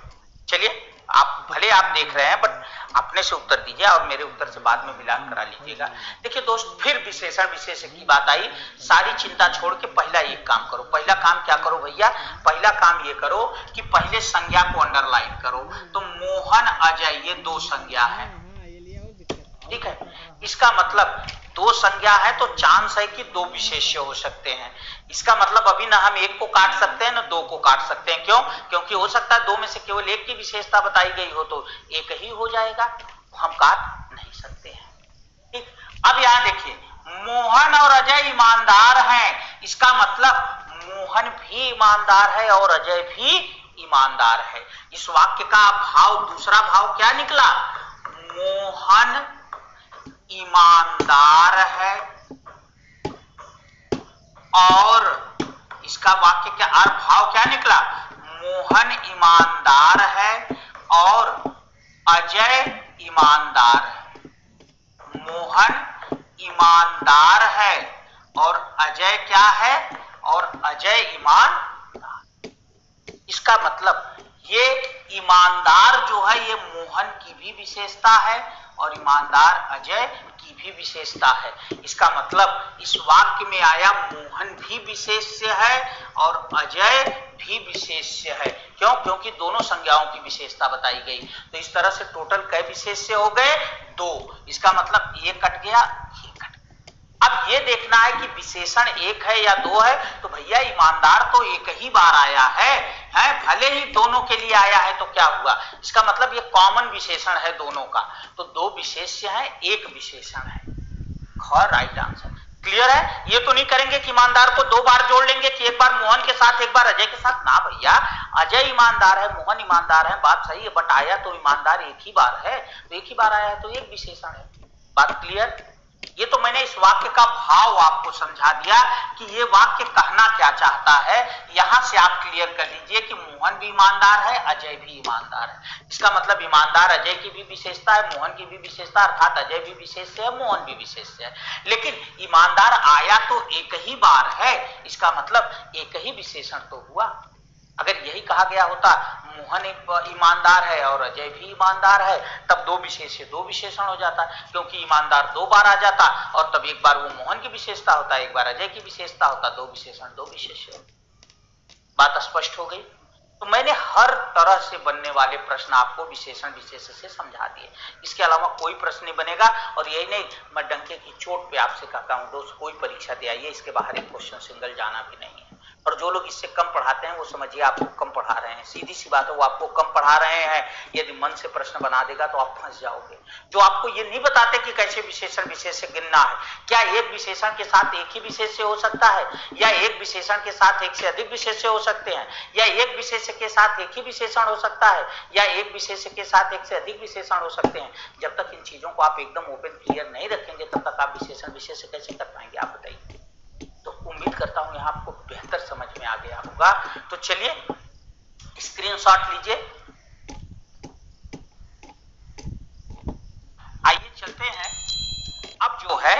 चलिए आप भले आप देख रहे हैं बट अपने से उत्तर दीजिए और मेरे उत्तर से बाद में मिलान करा लीजिएगा। देखिए दोस्त, फिर विशेषण विशेष्य की बात आई। सारी चिंता छोड़ के पहला एक काम करो। पहला काम क्या करो भैया, पहला काम ये करो कि पहले संज्ञा को अंडरलाइन करो। तो मोहन अजय ये दो संज्ञा है, ठीक है। इसका मतलब दो संज्ञा है तो चांस है कि दो विशेष्य हो सकते हैं। इसका मतलब अभी ना हम एक को काट सकते हैं ना दो को काट सकते हैं। क्यों? क्योंकि हो सकता है दो में से केवल एक की विशेषता बताई गई हो तो एक ही हो जाएगा, हम काट नहीं सकते हैं। ठीक, अब यहां देखिए मोहन और अजय ईमानदार हैं। इसका मतलब मोहन भी ईमानदार है और अजय भी ईमानदार है। इस वाक्य का भाव, दूसरा भाव क्या निकला, मोहन ईमानदार है, और इसका वाक्य क्या भाव क्या निकला, मोहन ईमानदार है और अजय ईमानदार है। मोहन ईमानदार है और अजय क्या है, और अजय ईमानदार। इसका मतलब ये ईमानदार जो है ये मोहन की भी विशेषता है और ईमानदार अजय की भी विशेषता है। इसका मतलब इस वाक्य में आया मोहन भी विशेष्य है और अजय भी विशेष्य है। क्यों? क्योंकि दोनों संज्ञाओं की विशेषता बताई गई। तो इस तरह से टोटल कै विशेष्य हो गए, दो। इसका मतलब ये कट गया, ये कट गया। अब ये देखना है कि विशेषण एक है या दो है। तो भैया ईमानदार तो एक ही बार आया है, भले ही दोनों के लिए आया है तो क्या हुआ, इसका मतलब ये कॉमन विशेषण है दोनों का। तो दो विशेष्य है एक विशेषण है। ख राइट आंसर। क्लियर है? ये तो नहीं करेंगे कि ईमानदार को दो बार जोड़ लेंगे कि एक बार मोहन के साथ एक बार अजय के साथ। ना भैया, अजय ईमानदार है मोहन ईमानदार है, बात सही है, बट आया तो ईमानदार एक ही बार है। तो एक ही बार आया है तो एक विशेषण है। बात क्लियर? ये तो मैंने इस वाक्य का भाव आपको समझा दिया कि ये वाक्य कहना क्या चाहता है। यहां से आप क्लियर कर लीजिए कि मोहन भी ईमानदार है, अजय भी ईमानदार है। इसका मतलब ईमानदार अजय की भी विशेषता है, मोहन की भी विशेषता, अर्थात अजय भी विशेष्य है, मोहन भी विशेष्य है। लेकिन ईमानदार आया तो एक ही बार है, इसका मतलब एक ही विशेषण तो हुआ। अगर यही कहा गया होता मोहन ईमानदार है और अजय भी ईमानदार है, तब दो विशेष्य दो विशेषण हो जाता, क्योंकि ईमानदार दो बार आ जाता और तब एक बार वो मोहन की विशेषता होता, एक बार अजय की विशेषता होता, दो विशेषण दो विशेष्य। बात स्पष्ट हो गई? तो मैंने हर तरह से बनने वाले प्रश्न आपको विशेषण विशेष से समझा दिए। इसके अलावा कोई प्रश्न नहीं बनेगा। और यही नहीं, मैं डंके की चोट पे आपसे कहता हूं दोस्त, कोई परीक्षा दे आइए, इसके बाहर एक क्वेश्चन सिंगल जाना भी नहीं है। और जो लोग इससे कम पढ़ाते हैं वो समझिए आपको कम पढ़ा रहे हैं, सीधी सी बात है, वो आपको कम पढ़ा रहे हैं। यदि मन से प्रश्न बना देगा तो आप फंस जाओगे। जो आपको ये नहीं बताते कि कैसे विशेषण विशेष से गिनना है, क्या एक विशेषण के साथ एक ही विशेष से हो सकता है, या एक विशेषण के साथ एक से अधिक विशेष से हो सकते हैं, या एक विशेष के साथ एक ही विशेषण हो सकता है, या एक विशेष के साथ एक से अधिक विशेषण हो सकते हैं। जब तक इन चीजों को आप एकदम ओपन क्लियर नहीं रखेंगे तब तक आप विशेषण विशेष कैसे कर पाएंगे, आप बताइए। तो उम्मीद करता हूं यहां आपको बेहतर समझ में आ गया होगा। तो चलिए स्क्रीनशॉट लीजिए। आइए चलते हैं, अब जो है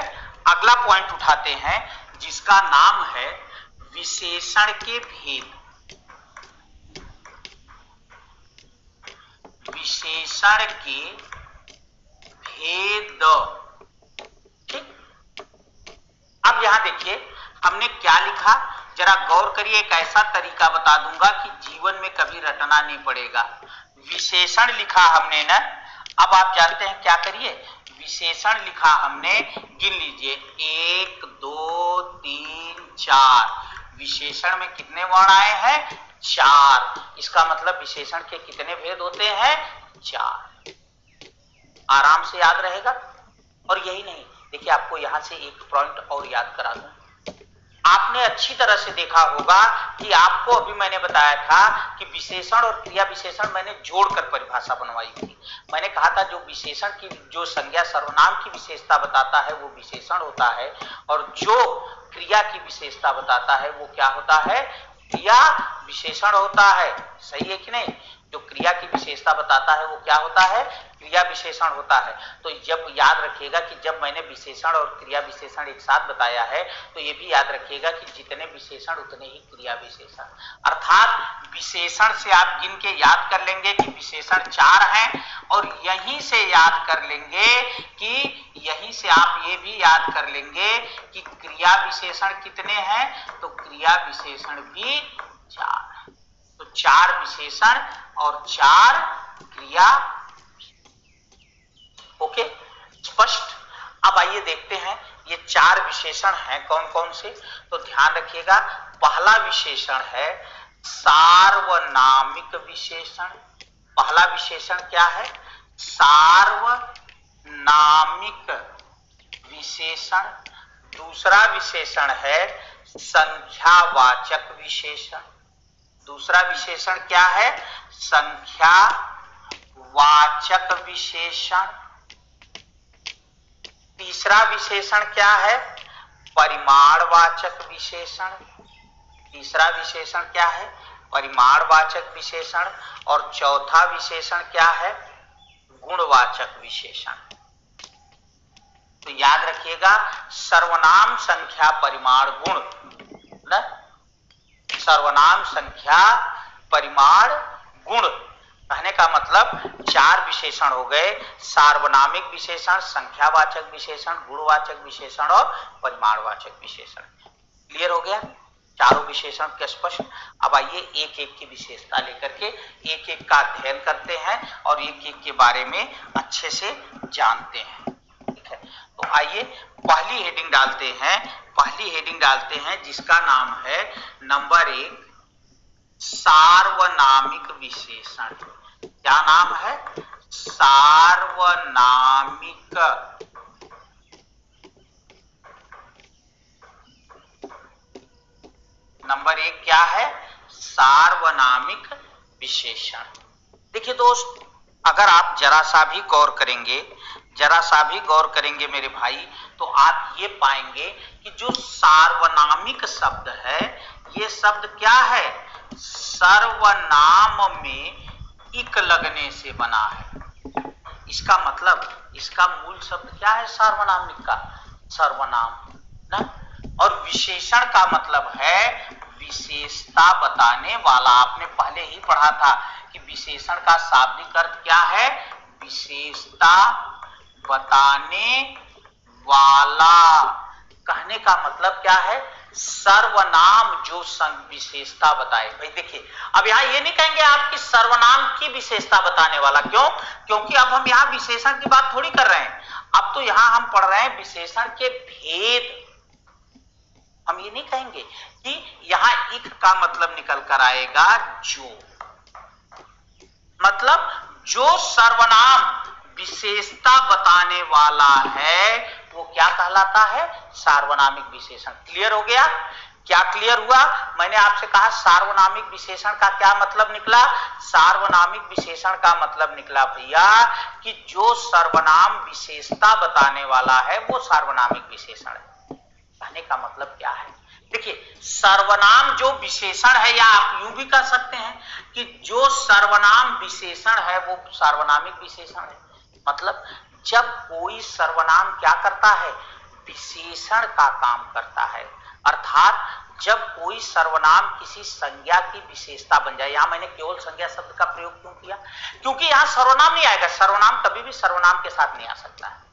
अगला पॉइंट उठाते हैं जिसका नाम है विशेषण के भेद। विशेषण के भेद, ठीक। अब यहां देखिए हमने क्या लिखा, जरा गौर करिए। एक ऐसा तरीका बता दूंगा कि जीवन में कभी रटना नहीं पड़ेगा। विशेषण लिखा हमने ना, अब आप जानते हैं क्या करिए, विशेषण लिखा हमने, गिन लीजिए 1 2 3 4। विशेषण में कितने वर्ण आए हैं, 4। इसका मतलब विशेषण के कितने भेद होते हैं, 4। आराम से याद रहेगा। और यही नहीं, देखिए आपको यहां से एक पॉइंट और याद करा दूं। आपने अच्छी तरह से देखा होगा कि आपको अभी मैंने बताया था कि विशेषण और क्रिया विशेषण मैंने जोड़कर परिभाषा बनवाई थी। मैंने कहा था जो विशेषण की जो संज्ञा सर्वनाम की विशेषता बताता है वो विशेषण होता है, और जो क्रिया की विशेषता बताता है वो क्या होता है, क्रिया विशेषण होता है। सही है कि नहीं? जो क्रिया की विशेषता बताता है वो क्या होता है, क्रिया विशेषण होता है। तो जब याद रखिएगा कि जब मैंने विशेषण और क्रिया विशेषण एक साथ बताया है तो ये भी याद रखिएगा कि जितने विशेषण उतने ही क्रिया विशेषण। अर्थात विशेषण से आप गिन के याद कर लेंगे कि विशेषण 4 हैं, और यहीं से याद कर लेंगे कि यहीं से आप ये भी याद कर लेंगे कि क्रिया विशेषण कितने हैं, तो क्रिया विशेषण भी 4 है। तो 4 विशेषण और 4 क्रिया। ओके, स्पष्ट। अब आइए देखते हैं ये 4 विशेषण हैं कौन कौन से। तो ध्यान रखिएगा, पहला विशेषण है सार्वनामिक विशेषण। पहला विशेषण क्या है, सार्वनामिक विशेषण। दूसरा विशेषण है संख्यावाचक विशेषण। दूसरा विशेषण क्या है, संख्यावाचक विशेषण। तीसरा विशेषण क्या है, परिमाणवाचक विशेषण। तीसरा विशेषण क्या है, परिमाणवाचक विशेषण। और चौथा विशेषण क्या है, गुणवाचक विशेषण। तो याद रखिएगा, सर्वनाम संख्या परिमाण गुण ना, सर्वनाम संख्या परिमाण गुण। कहने का मतलब 4 विशेषण हो गए, सार्वनामिक विशेषण, संख्यावाचक विशेषण, गुणवाचक विशेषण और परिमाणवाचक विशेषण। क्लियर हो गया चारों विशेषण के स्पष्ट। अब आइए एक एक की विशेषता लेकर के एक एक का अध्ययन करते हैं और एक एक के बारे में अच्छे से जानते हैं। ठीक है, तो आइए पहली हेडिंग डालते हैं। पहली हेडिंग डालते हैं जिसका नाम है नंबर 1 सार्वनामिक विशेषण। क्या नाम है, सार्वनामिक नंबर 1 क्या है, सार्वनामिक विशेषण। देखिए दोस्त, अगर आप जरा सा भी गौर करेंगे मेरे भाई, तो आप ये पाएंगे कि जो सार्वनामिक शब्द है, ये शब्द क्या है, सर्वनाम में इक लगने से बना है। इसका मतलब, इसका मूल शब्द क्या है सार्वनामिक का, सर्वनाम ना। और विशेषण का मतलब है विशेषता बताने वाला। आपने पहले ही पढ़ा था कि विशेषण का शाब्दिक अर्थ क्या है, विशेषता बताने वाला। कहने का मतलब क्या है, सर्वनाम जो विशेषता बताए। भाई देखिए, अब यहां ये नहीं कहेंगे आप कि सर्वनाम की विशेषता बताने वाला, क्यों? क्योंकि अब हम यहां विशेषण की बात थोड़ी कर रहे हैं, अब तो यहां हम पढ़ रहे हैं विशेषण के भेद। हम ये नहीं कहेंगे कि यहां इक का मतलब निकल कर आएगा जो, मतलब जो सर्वनाम विशेषता बताने वाला है वो क्या कहलाता है? सार्वनामिक विशेषण। क्लियर हो गया? क्या क्लियर हुआ? मैंने आपसे कहा सार्वनामिक विशेषण का क्या मतलब निकला? सार्वनामिक विशेषण का मतलब निकला भैया कि जो सर्वनाम विशेषता बताने वाला है वो सार्वनामिक विशेषण है। कहने का मतलब क्या है? देखिए, सर्वनाम जो विशेषण है, या आप यूं भी कह सकते हैं कि जो सर्वनाम विशेषण है वो सार्वनामिक विशेषण है। मतलब जब कोई सर्वनाम क्या करता है? विशेषण का काम करता है। अर्थात जब कोई सर्वनाम किसी संज्ञा की विशेषता बन जाए। यहां मैंने केवल संज्ञा शब्द का प्रयोग क्यों किया? क्योंकि यहां सर्वनाम नहीं आएगा। सर्वनाम कभी भी सर्वनाम के साथ नहीं आ सकता है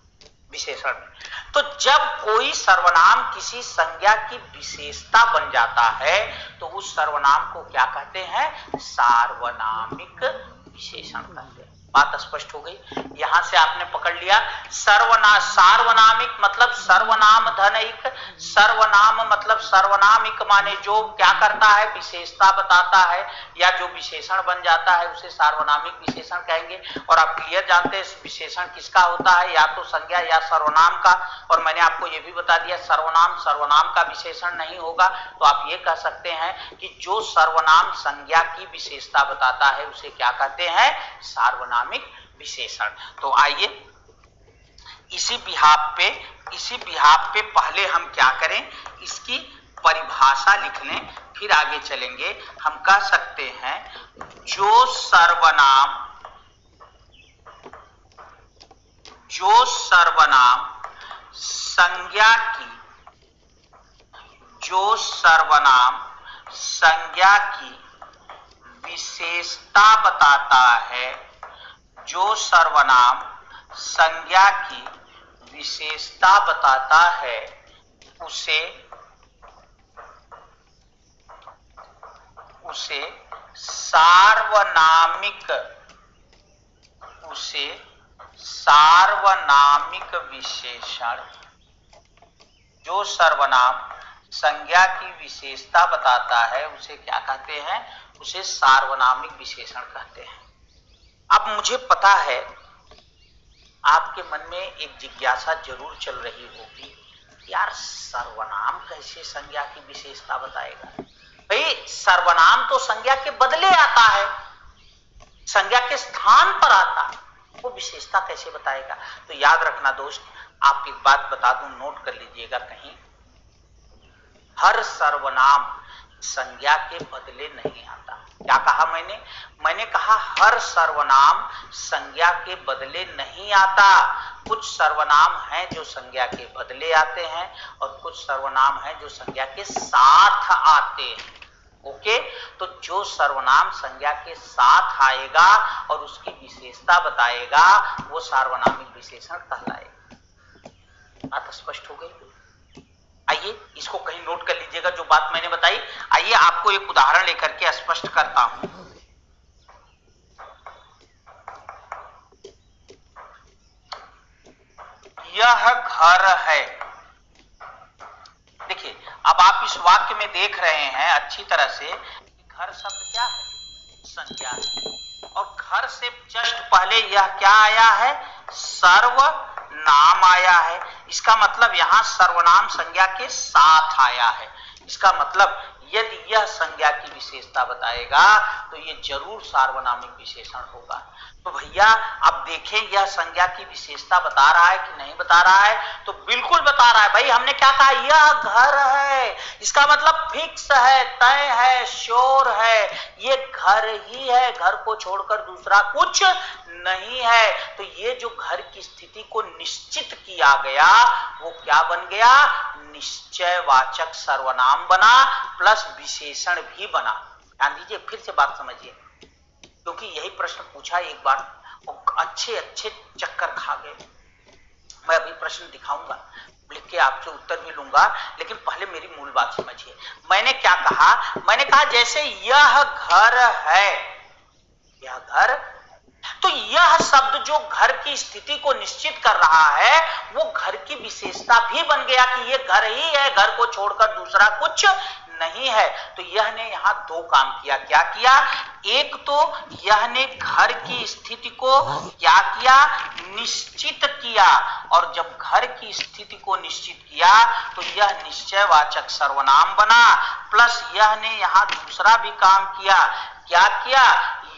विशेषण में। तो जब कोई सर्वनाम किसी संज्ञा की विशेषता बन जाता है तो उस सर्वनाम को क्या कहते हैं? सार्वनामिक विशेषण कहते हैं। बात स्पष्ट हो गई? यहां से आपने पकड़ लिया। सार्वनामिक मतलब सर्वनाम धनिक। सर्वनाम मतलब सर्वनामिक माने जो क्या करता है? विशेषता बताता है, या जो विशेषण बन जाता है उसे सार्वनामिक विशेषण कहेंगे। और आप क्लियर जानते हैं विशेषण किसका होता है? या तो संज्ञा या सर्वनाम का। और मैंने आपको यह भी बता दिया सर्वनाम सर्वनाम का विशेषण नहीं होगा। तो आप ये कह सकते हैं कि जो सर्वनाम संज्ञा की विशेषता बताता है उसे क्या कहते हैं? सार्वनामिक विशेषण। तो आइए इसी बिहाफ पे पहले हम क्या करें? इसकी परिभाषा लिख लें, फिर आगे चलेंगे। हम कह सकते हैं जो सर्वनाम संज्ञा की विशेषता बताता है, जो सर्वनाम संज्ञा की विशेषता बताता है उसे सार्वनामिक विशेषण। जो सर्वनाम संज्ञा की विशेषता बताता है उसे क्या कहते हैं? उसे सार्वनामिक विशेषण कहते हैं। अब मुझे पता है आपके मन में एक जिज्ञासा जरूर चल रही होगी, यार सर्वनाम कैसे संज्ञा की विशेषता बताएगा? भाई सर्वनाम तो संज्ञा के बदले आता है, संज्ञा के स्थान पर आता है, वो विशेषता कैसे बताएगा? तो याद रखना दोस्त, आप एक बात बता दूं, नोट कर लीजिएगा कहीं। हर सर्वनाम संज्ञा के बदले नहीं आता। क्या कहा मैंने? मैंने कहा हर सर्वनाम संज्ञा के बदले नहीं आता। कुछ सर्वनाम हैं जो संज्ञा के बदले आते हैं और कुछ सर्वनाम हैं जो संज्ञा के साथ आते हैं। ओके, तो जो सर्वनाम संज्ञा के साथ आएगा और उसकी विशेषता बताएगा वो सार्वनामिक विशेषण कहलाएगा। बात स्पष्ट हो गई? आइए इसको कहीं नोट कर लीजिएगा जो बात मैंने बताई। आइए आपको एक उदाहरण लेकर के स्पष्ट करता हूं। यह घर है। देखिए, अब आप इस वाक्य में देख रहे हैं अच्छी तरह से, घर शब्द क्या है? संज्ञा है। और घर से जस्ट पहले यह क्या आया है? सर्वनाम आया है। इसका मतलब यहां सर्वनाम संज्ञा के साथ आया है। इसका मतलब यदि यह संज्ञा की विशेषता बताएगा तो यह जरूर सार्वनामिक विशेषण होगा। तो भैया अब देखें यह संज्ञा की विशेषता बता रहा है कि नहीं बता रहा है? तो बिल्कुल बता रहा है। भाई हमने क्या कहा? यह घर है। इसका मतलब फिक्स है, तय है, श्योर है, ये घर ही है, घर को छोड़कर दूसरा कुछ नहीं है। तो ये जो घर की स्थिति को निश्चित किया गया वो क्या बन गया? निश्चयवाचक सर्वनाम बना प्लस विशेषण भी बना। ध्यान दीजिए, फिर से बात समझिए, क्योंकि यही प्रश्न पूछा एक बार और अच्छे चक्कर खा गए। मैं अभी प्रश्न दिखाऊंगा। लिख के आपसे उत्तर भी लूंगा, लेकिन पहले मेरी मूल बात समझिए। मैंने क्या कहा? मैंने कहा जैसे यह घर है, यह घर, तो यह शब्द जो घर की स्थिति को निश्चित कर रहा है वो घर की विशेषता भी बन गया कि ये घर ही है, घर को छोड़कर दूसरा कुछ नहीं है। तो यह ने यहां दो काम किया। क्या किया? एक तो यह ने घर की स्थिति को क्या किया? निश्चित किया। और जब घर की स्थिति को निश्चित किया तो यह निश्चयवाचक सर्वनाम बना। प्लस यह ने यहां दूसरा भी काम किया। क्या किया?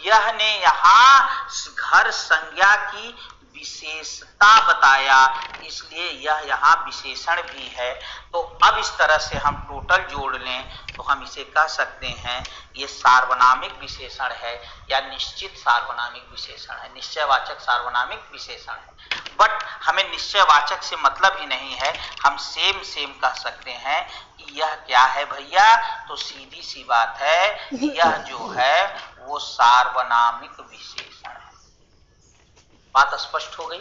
यह ने यहां घर संज्ञा की विशेषता बताया, इसलिए यह यहां विशेषण भी है। तो अब इस तरह से हम टोटल जोड़ लें तो हम इसे कह सकते हैं ये सार्वनामिक विशेषण है या निश्चित सार्वनामिक विशेषण है, निश्चयवाचक सार्वनामिक विशेषण है। बट हमें निश्चयवाचक से मतलब ही नहीं है, हम सेम कह सकते हैं कि यह क्या है भैया? तो सीधी सी बात है, यह जो है वो सार्वनामिक विशेषण है। बात स्पष्ट हो गई?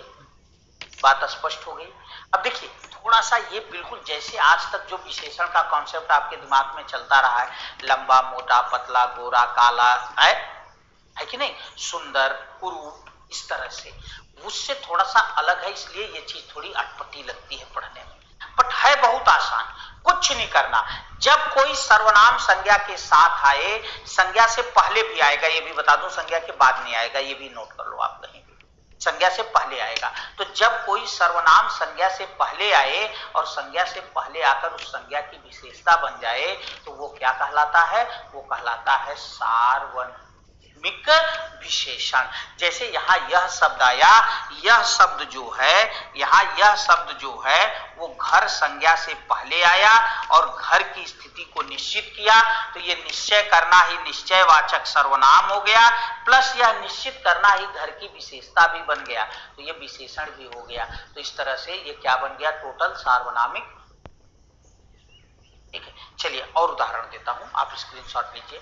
बात स्पष्ट हो गई। अब देखिए थोड़ा सा ये बिल्कुल जैसे आज तक जो विशेषण का कॉन्सेप्ट आपके दिमाग में चलता रहा है, लंबा, मोटा, पतला, गोरा, काला, है कि नहीं, सुंदर, कुरूप, इस तरह से, उससे थोड़ा सा अलग है, इसलिए ये चीज थोड़ी अटपटी लगती है पढ़ने में। बट है बहुत आसान, कुछ नहीं करना। जब कोई सर्वनाम संज्ञा के साथ आए, संज्ञा से पहले भी आएगा, ये भी बता दूं, संज्ञा के बाद नहीं आएगा, ये भी नोट कर लो आप कहीं भी, संज्ञा से पहले आएगा। तो जब कोई सर्वनाम संज्ञा से पहले आए और संज्ञा से पहले आकर उस संज्ञा की विशेषता बन जाए तो वो क्या कहलाता है? वो कहलाता है सार्वनामिक विशेषण। जैसे यहां यह शब्द आया, यह शब्द जो है, यहां यह शब्द जो है वो घर संज्ञा से पहले आया और घर की स्थिति को निश्चित किया, तो ये निश्चय करना ही निश्चयवाचक सर्वनाम हो गया, प्लस यह निश्चित करना ही घर की विशेषता भी बन गया, तो ये विशेषण भी हो गया। तो इस तरह से ये क्या बन गया? टोटल सार्वनामिक। ठीक है, चलिए और उदाहरण देता हूं, आप स्क्रीनशॉट लीजिए।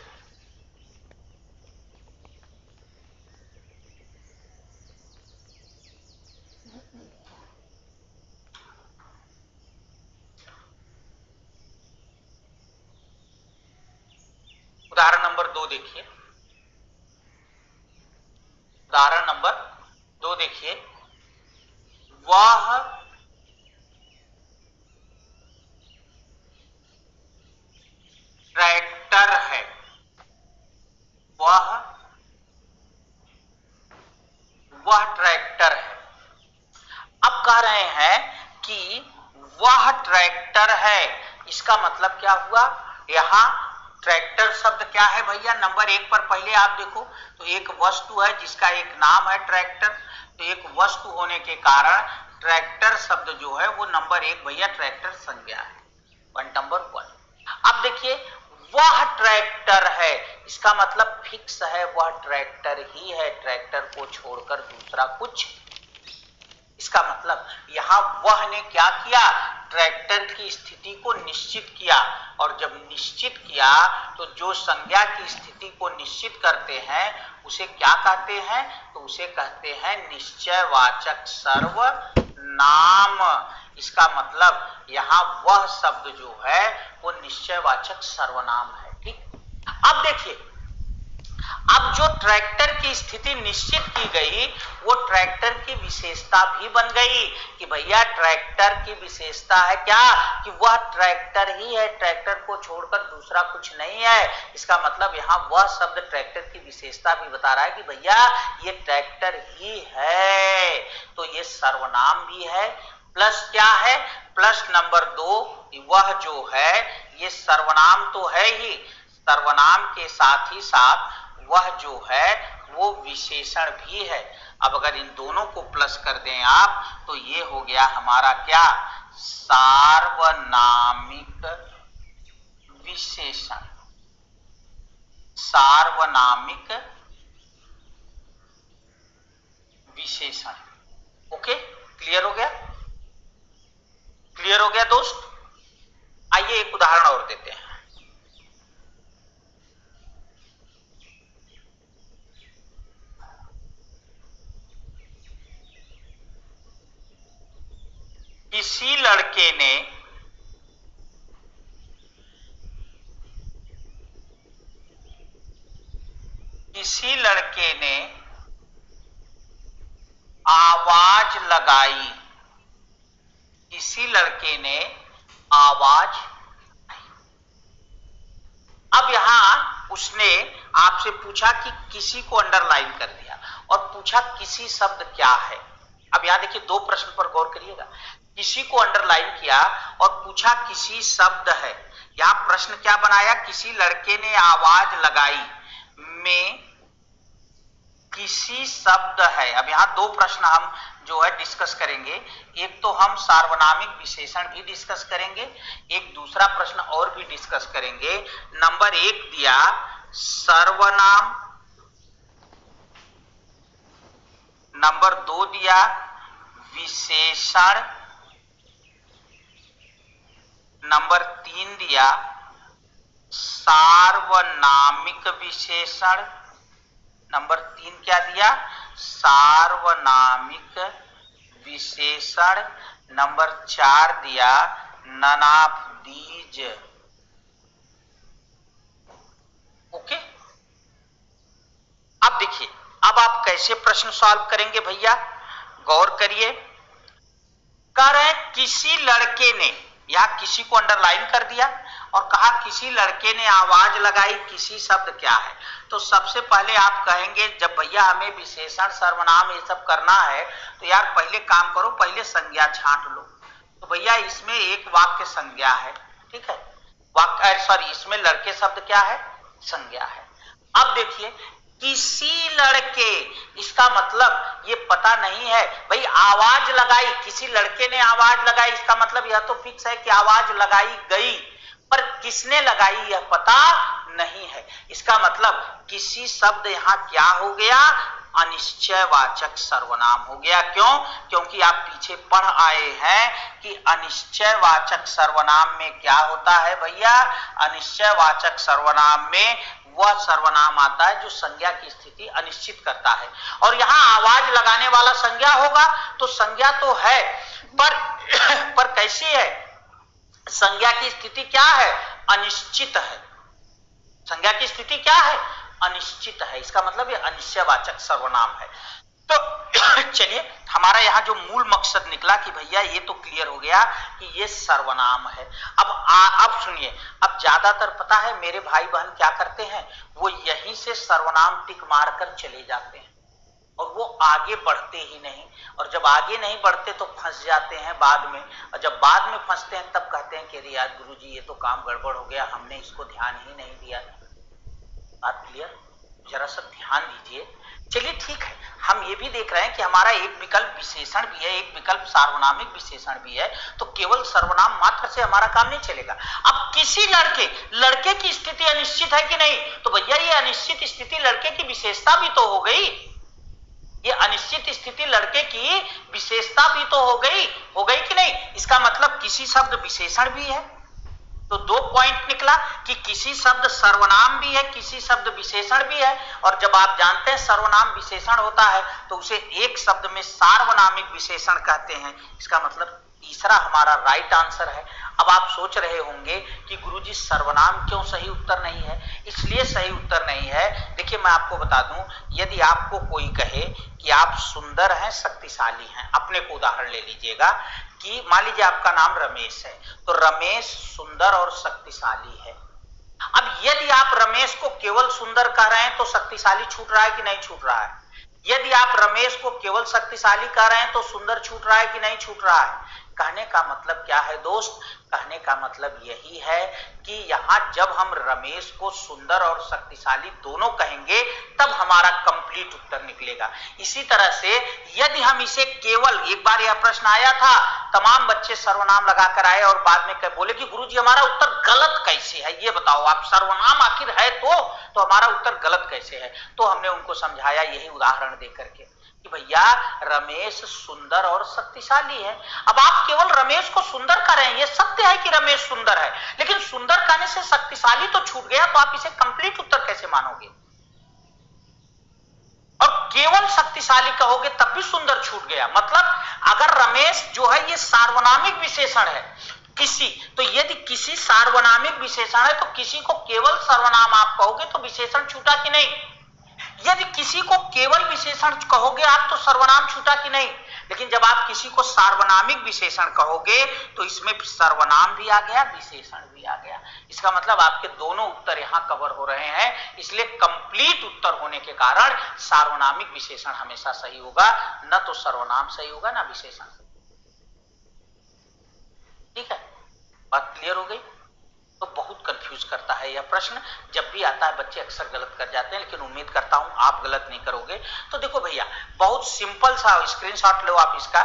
उदाहरण नंबर 2 देखिए, उदाहरण नंबर 2 देखिए, वह ट्रैक्टर है, वह ट्रैक्टर है। अब कह रहे हैं कि वह ट्रैक्टर है, इसका मतलब क्या हुआ? यहां ट्रैक्टर शब्द क्या है भैया? नंबर 1 पर पहले आप देखो तो एक वस्तु है जिसका एक नाम है ट्रैक्टर, तो एक वस्तु होने के कारण ट्रैक्टर शब्द जो है वो नंबर 1 भैया ट्रैक्टर संज्ञा है, पॉइंट नंबर 1। अब देखिए वह ट्रैक्टर है, इसका मतलब फिक्स है, वह ट्रैक्टर ही है, ट्रैक्टर को छोड़कर दूसरा कुछ। इसका मतलब यहां वह ने क्या किया? ट्रैक्टर की स्थिति को निश्चित किया, और जब निश्चित किया तो जो संज्ञा की स्थिति को निश्चित करते हैं उसे क्या कहते हैं? तो उसे कहते हैं निश्चयवाचक सर्वनाम। इसका मतलब यहां वह शब्द जो है वो निश्चयवाचक सर्वनाम है। ठीक, अब देखिए, अब जो ट्रैक्टर की स्थिति निश्चित की गई वो ट्रैक्टर की विशेषता भी बन गई कि भैया ट्रैक्टर की विशेषता है क्या? कि वह ट्रैक्टर ही है, ट्रैक्टर को छोड़कर दूसरा कुछ नहीं है। इसका मतलब यहां वह शब्द ट्रैक्टर की विशेषता भी बता रहा है कि भैया ये ट्रैक्टर ही है, तो ये सर्वनाम भी है। प्लस क्या है? प्लस नंबर 2, वह जो है ये सर्वनाम तो है ही, सर्वनाम के साथ ही साथ वह जो है वो विशेषण भी है। अब अगर इन दोनों को प्लस कर दें आप तो ये हो गया हमारा क्या? सार्वनामिक विशेषण, सार्वनामिक विशेषण। ओके, क्लियर हो गया? क्लियर हो गया दोस्त? आइए एक उदाहरण और देते हैं। किसी लड़के ने आवाज लगाई, किसी लड़के ने आवाज। अब यहां उसने आपसे पूछा कि किसी को अंडरलाइन कर दिया और पूछा किसी शब्द क्या है। अब यहां देखिए दो प्रश्न पर गौर करिएगा, किसी को अंडरलाइन किया और पूछा किसी शब्द है। यहां प्रश्न क्या बनाया, किसी लड़के ने आवाज लगाई में किसी शब्द है। अब यहां दो प्रश्न हम जो है डिस्कस करेंगे, एक तो हम सार्वनामिक विशेषण भी डिस्कस करेंगे, एक दूसरा प्रश्न और भी डिस्कस करेंगे। नंबर 1 दिया सर्वनाम, नंबर 2 दिया विशेषण, नंबर 3 दिया सार्वनामिक विशेषण, नंबर 3 क्या दिया, सार्वनामिक विशेषण, नंबर 4 दिया नन ऑफ दीज। ओके, अब देखिए अब आप कैसे प्रश्न सॉल्व करेंगे भैया, गौर करिए। कह रहे हैं किसी लड़के ने, यहां किसी को अंडरलाइन कर दिया और कहा किसी लड़के ने आवाज लगाई, किसी शब्द क्या है। तो सबसे पहले आप कहेंगे जब भैया हमें विशेषण सर्वनाम ये सब करना है तो यार पहले काम करो, पहले संज्ञा छांट लो। तो भैया इसमें एक वाक्य संज्ञा है, ठीक है, वाक्य सॉरी इसमें लड़के शब्द क्या है, संज्ञा है। अब देखिए किसी लड़के, इसका मतलब ये पता नहीं है भाई, आवाज लगाई, किसी लड़के ने आवाज लगाई, इसका मतलब यह तो फिक्स है कि आवाज लगाई गई, पर किसने लगाई यह पता नहीं है। इसका मतलब किसी शब्द यहां क्या हो गया, अनिश्चयवाचक सर्वनाम हो गया। क्यों, क्योंकि आप पीछे पढ़ आए हैं कि अनिश्चयवाचक सर्वनाम में क्या होता है भैया, अनिश्चयवाचक सर्वनाम में वह सर्वनाम आता है जो संज्ञा की स्थिति अनिश्चित करता है। और यहां आवाज लगाने वाला संज्ञा होगा, तो संज्ञा तो है पर कैसी है, संज्ञा की स्थिति क्या है, अनिश्चित है। संज्ञा की स्थिति क्या है, अनिश्चित है। इसका मतलब ये अनिश्चयवाचक सर्वनाम है। तो चलिए हमारा यहां जो मूल मकसद निकला कि भैया ये तो क्लियर हो गया कि ये सर्वनाम है। अब सुनिए, अब ज्यादातर पता है मेरे भाई बहन क्या करते हैं, वो यहीं से सर्वनाम टिक मारकर चले जाते हैं और वो आगे बढ़ते ही नहीं, और जब आगे नहीं बढ़ते तो फंस जाते हैं बाद में, और जब बाद में फंसते हैं तब कहते हैं कि अरे यार गुरुजी ये तो काम गड़बड़ हो गया, हमने इसको ध्यान ही नहीं दिया। बात क्लियर, जरा सा ध्यान दीजिए। चलिए ठीक है, हम ये भी देख रहे हैं कि हमारा एक विकल्प विशेषण भी है, एक विकल्प सार्वनामिक विशेषण भी है, तो केवल सर्वनाम मात्र से हमारा काम नहीं चलेगा। अब किसी लड़के की स्थिति अनिश्चित है कि नहीं, तो भैया ये अनिश्चित स्थिति लड़के की विशेषता भी तो हो गई, ये अनिश्चित स्थिति लड़के की विशेषता भी तो हो गई कि नहीं। इसका मतलब किसी शब्द विशेषण भी है। तो दो पॉइंट निकला कि किसी शब्द सर्वनाम भी है, किसी शब्द विशेषण भी है, और जब आप जानते हैं सर्वनाम विशेषण होता है तो उसे एक शब्द में सार्वनामिक विशेषण कहते हैं। इसका मतलब तीसरा हमारा राइट आंसर है। अब आप सोच रहे होंगे कि गुरुजी सर्वनाम क्यों सही उत्तर नहीं है, इसलिए सही उत्तर नहीं है। देखिए मैं आपको बता दूं, यदि आपको कोई कहे कि आप सुंदर हैं, शक्तिशाली हैं, अपने को उदाहरण ले लीजिएगा कि मान लीजिए आपका नाम रमेश है, तो रमेश सुंदर और शक्तिशाली है। अब यदि आप रमेश को केवल सुंदर कह रहे हैं तो शक्तिशाली छूट रहा है कि नहीं छूट रहा है, यदि आप रमेश को केवल शक्तिशाली कह रहे हैं तो सुंदर छूट रहा है कि नहीं छूट रहा है। कहने का मतलब क्या है दोस्त, कहने का मतलब यही है कि यहां जब हम रमेश को सुंदर और शक्तिशाली दोनों कहेंगे तब हमारा कंप्लीट उत्तर निकलेगा। इसी तरह से यदि हम इसे केवल, एक बार यह प्रश्न आया था, तमाम बच्चे सर्वनाम लगाकर आए और बाद में बोले कि गुरुजी हमारा उत्तर गलत कैसे है, ये बताओ आप, सर्वनाम आखिर है तो हमारा उत्तर गलत कैसे है। तो हमने उनको समझाया यही उदाहरण देकर के कि भैया रमेश सुंदर और शक्तिशाली है। अब आप केवल रमेश को सुंदर कह रहे हैं, ये सत्य है कि रमेश सुंदर है, लेकिन सुंदर कहने से शक्तिशाली तो छूट गया, तो आप इसे कंप्लीट उत्तर कैसे मानोगे। और केवल शक्तिशाली कहोगे तब भी सुंदर छूट गया। मतलब अगर रमेश जो है ये सार्वनामिक विशेषण है किसी, तो यदि किसी सार्वनामिक विशेषण है तो किसी को केवल सर्वनाम आप कहोगे तो विशेषण छूटा कि नहीं। यदि किसी को केवल विशेषण कहोगे आप तो सर्वनाम छूटा कि नहीं। लेकिन जब आप किसी को सार्वनामिक विशेषण कहोगे तो इसमें सर्वनाम भी आ गया, विशेषण भी आ गया। इसका मतलब आपके दोनों उत्तर यहां कवर हो रहे हैं। इसलिए कंप्लीट उत्तर होने के कारण सार्वनामिक विशेषण हमेशा सही होगा, न तो सर्वनाम सही होगा ना विशेषण। ठीक है, बात क्लियर हो गई। तो बहुत कंफ्यूज करता है यह प्रश्न, जब भी आता है बच्चे अक्सर गलत कर जाते हैं, लेकिन उम्मीद करता हूं आप गलत नहीं करोगे। तो देखो भैया, बहुत सिंपल सा स्क्रीनशॉट लो आप इसका।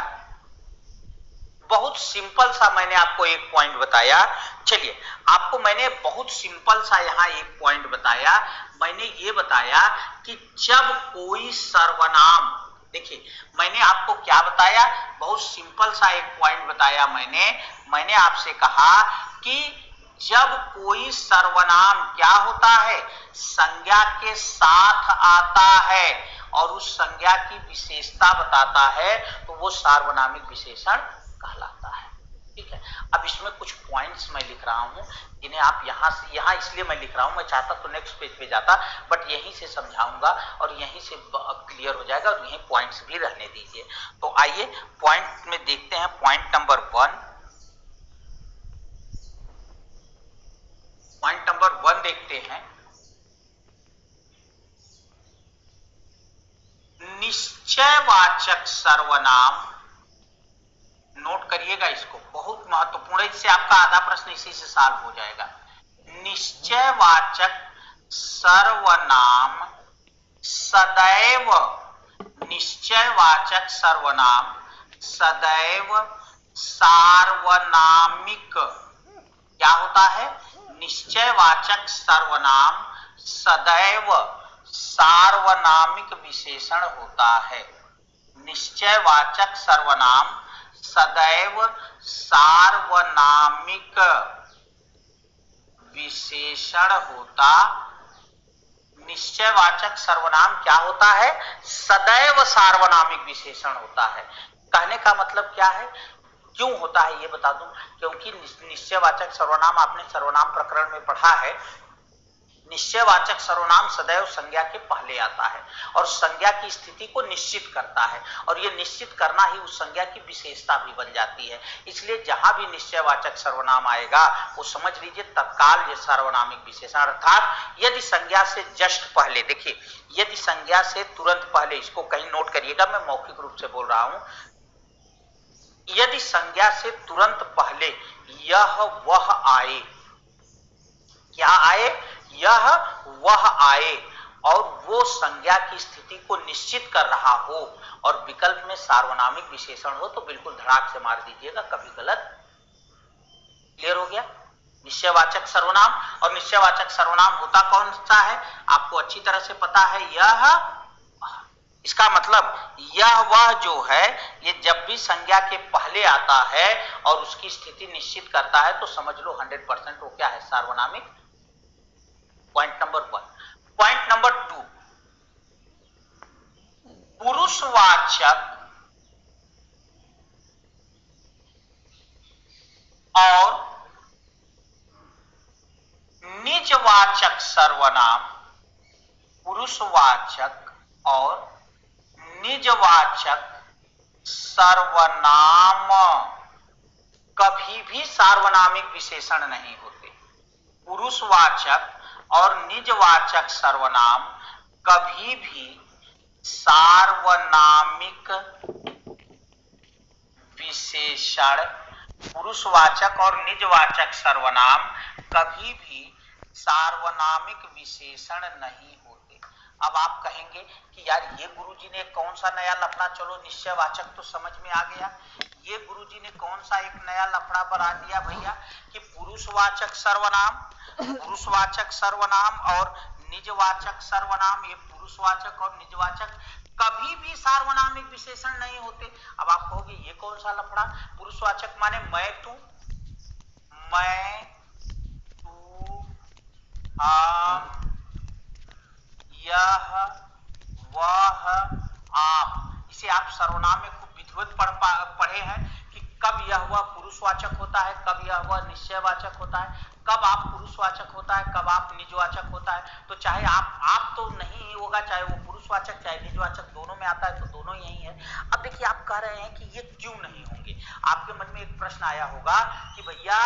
बहुत सिंपल सा मैंने आपको एक पॉइंट बताया। चलिए, आपको मैंने बहुत सिंपल सा यहां एक पॉइंट बताया। मैंने ये बताया कि जब कोई सर्वनाम, देखिए मैंने आपको क्या बताया, बहुत सिंपल सा एक पॉइंट बताया। मैंने आपसे कहा कि जब कोई सर्वनाम क्या होता है, संज्ञा के साथ आता है और उस संज्ञा की विशेषता बताता है, तो वो सार्वनामिक विशेषण कहलाता है। ठीक है, अब इसमें कुछ पॉइंट्स मैं लिख रहा हूं जिन्हें आप यहां इसलिए मैं लिख रहा हूं, मैं चाहता तो नेक्स्ट पेज पे जाता, बट यहीं से समझाऊंगा और यहीं से क्लियर हो जाएगा, और यहीं पॉइंट्स भी रहने दीजिए। तो आइए पॉइंट में देखते हैं। पॉइंट नंबर 1 देखते हैं। निश्चयवाचक सर्वनाम, नोट करिएगा इसको, बहुत महत्वपूर्ण है। इससे आपका आधा प्रश्न इसी से सॉल्व हो जाएगा। निश्चयवाचक सर्वनाम सदैव, निश्चयवाचक सर्वनाम सदैव सार्वनामिक क्या होता है, निश्चयवाचक सर्वनाम सदैव सार्वनामिक विशेषण होता है। निश्चयवाचक सर्वनाम सदैव सार्वनामिक विशेषण होता। निश्चयवाचक सर्वनाम क्या होता है, सदैव सार्वनामिक विशेषण होता है। कहने का मतलब क्या है, क्यों होता है ये बता दूं। क्योंकि निश्चयवाचक सर्वनाम आपने सर्वनाम प्रकरण में पढ़ा है, निश्चयवाचक सर्वनाम सदैव संज्ञा के पहले आता है और संज्ञा की स्थिति को निश्चित करता है, और ये निश्चित करना ही उस संज्ञा की विशेषता भी बन जाती है। इसलिए जहां भी निश्चयवाचक सर्वनाम आएगा वो समझ लीजिए तत्काल ये सार्वनामिक विशेषण, अर्थात यदि संज्ञा से जस्ट पहले, देखिए यदि संज्ञा से तुरंत पहले, इसको कहीं नोट करिएगा, मैं मौखिक रूप से बोल रहा हूं, यदि संज्ञा से तुरंत पहले यह वह आए, क्या आए, यह वह आए, और वो संज्ञा की स्थिति को निश्चित कर रहा हो और विकल्प में सार्वनामिक विशेषण हो, तो बिल्कुल धड़ाक से मार दीजिएगा, कभी गलत। क्लियर हो गया। निश्चयवाचक सर्वनाम, और निश्चयवाचक सर्वनाम होता कौन सा है आपको अच्छी तरह से पता है, यह, इसका मतलब यह वह जो है, ये जब भी संज्ञा के पहले आता है और उसकी स्थिति निश्चित करता है तो समझ लो 100% वो क्या है, सार्वनामिक। Point number 1। पॉइंट नंबर 2, पुरुषवाचक और निजवाचक सर्वनाम, पुरुषवाचक और निजवाचक सर्वनाम कभी भी सार्वनामिक विशेषण नहीं होते। पुरुषवाचक और निजवाचक सर्वनाम कभी भी सार्वनामिक विशेषण, पुरुषवाचक और निजवाचक सर्वनाम कभी भी सार्वनामिक विशेषण नहीं होते। अब आप कहेंगे कि यार ये गुरुजी ने कौन सा नया लफड़ा, चलो निश्चयवाचक तो समझ में आ गया, ये गुरुजी ने कौन सा एक नया लफड़ा बना दिया भैया कि पुरुषवाचक सर्वनाम और निजवाचक सर्वनाम, ये पुरुषवाचक और निजवाचक कभी भी सार्वनामिक विशेषण नहीं होते। अब आप कहोगे ये कौन सा लफड़ा, पुरुषवाचक माने मैं तू, हम, यह, वह, आप, इसे आप सर्वनाम में खूब विधिवत पढ़े हैं कि कब यह हुआ पुरुषवाचक होता है, कब यह हुआ निश्चयवाचक होता है, कब आप पुरुषवाचक होता है, कब आप निजवाचक होता है। तो चाहे आप तो नहीं ही होगा, चाहे वो पुरुषवाचक चाहे निजवाचक, दोनों में आता है तो दोनों यही है। अब देखिए आप कह रहे हैं कि ये क्यों नहीं होंगे, आपके मन में एक प्रश्न आया होगा कि भैया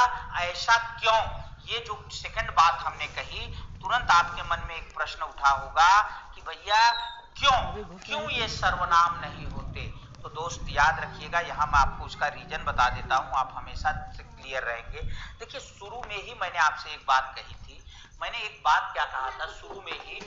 ऐसा क्यों, ये जो सेकंड बात हमने कही, तुरंत आपके मन में एक प्रश्न उठा होगा कि भैया क्यों ये सर्वनाम नहीं होते। तो दोस्त याद रखिएगा, यहाँ मैं आपको उसका रीजन बता देता हूँ, आप हमेशा से क्लियर रहेंगे। देखिए शुरू में ही मैंने आपसे एक बात कही थी, मैंने एक बात क्या कहा था शुरू में ही,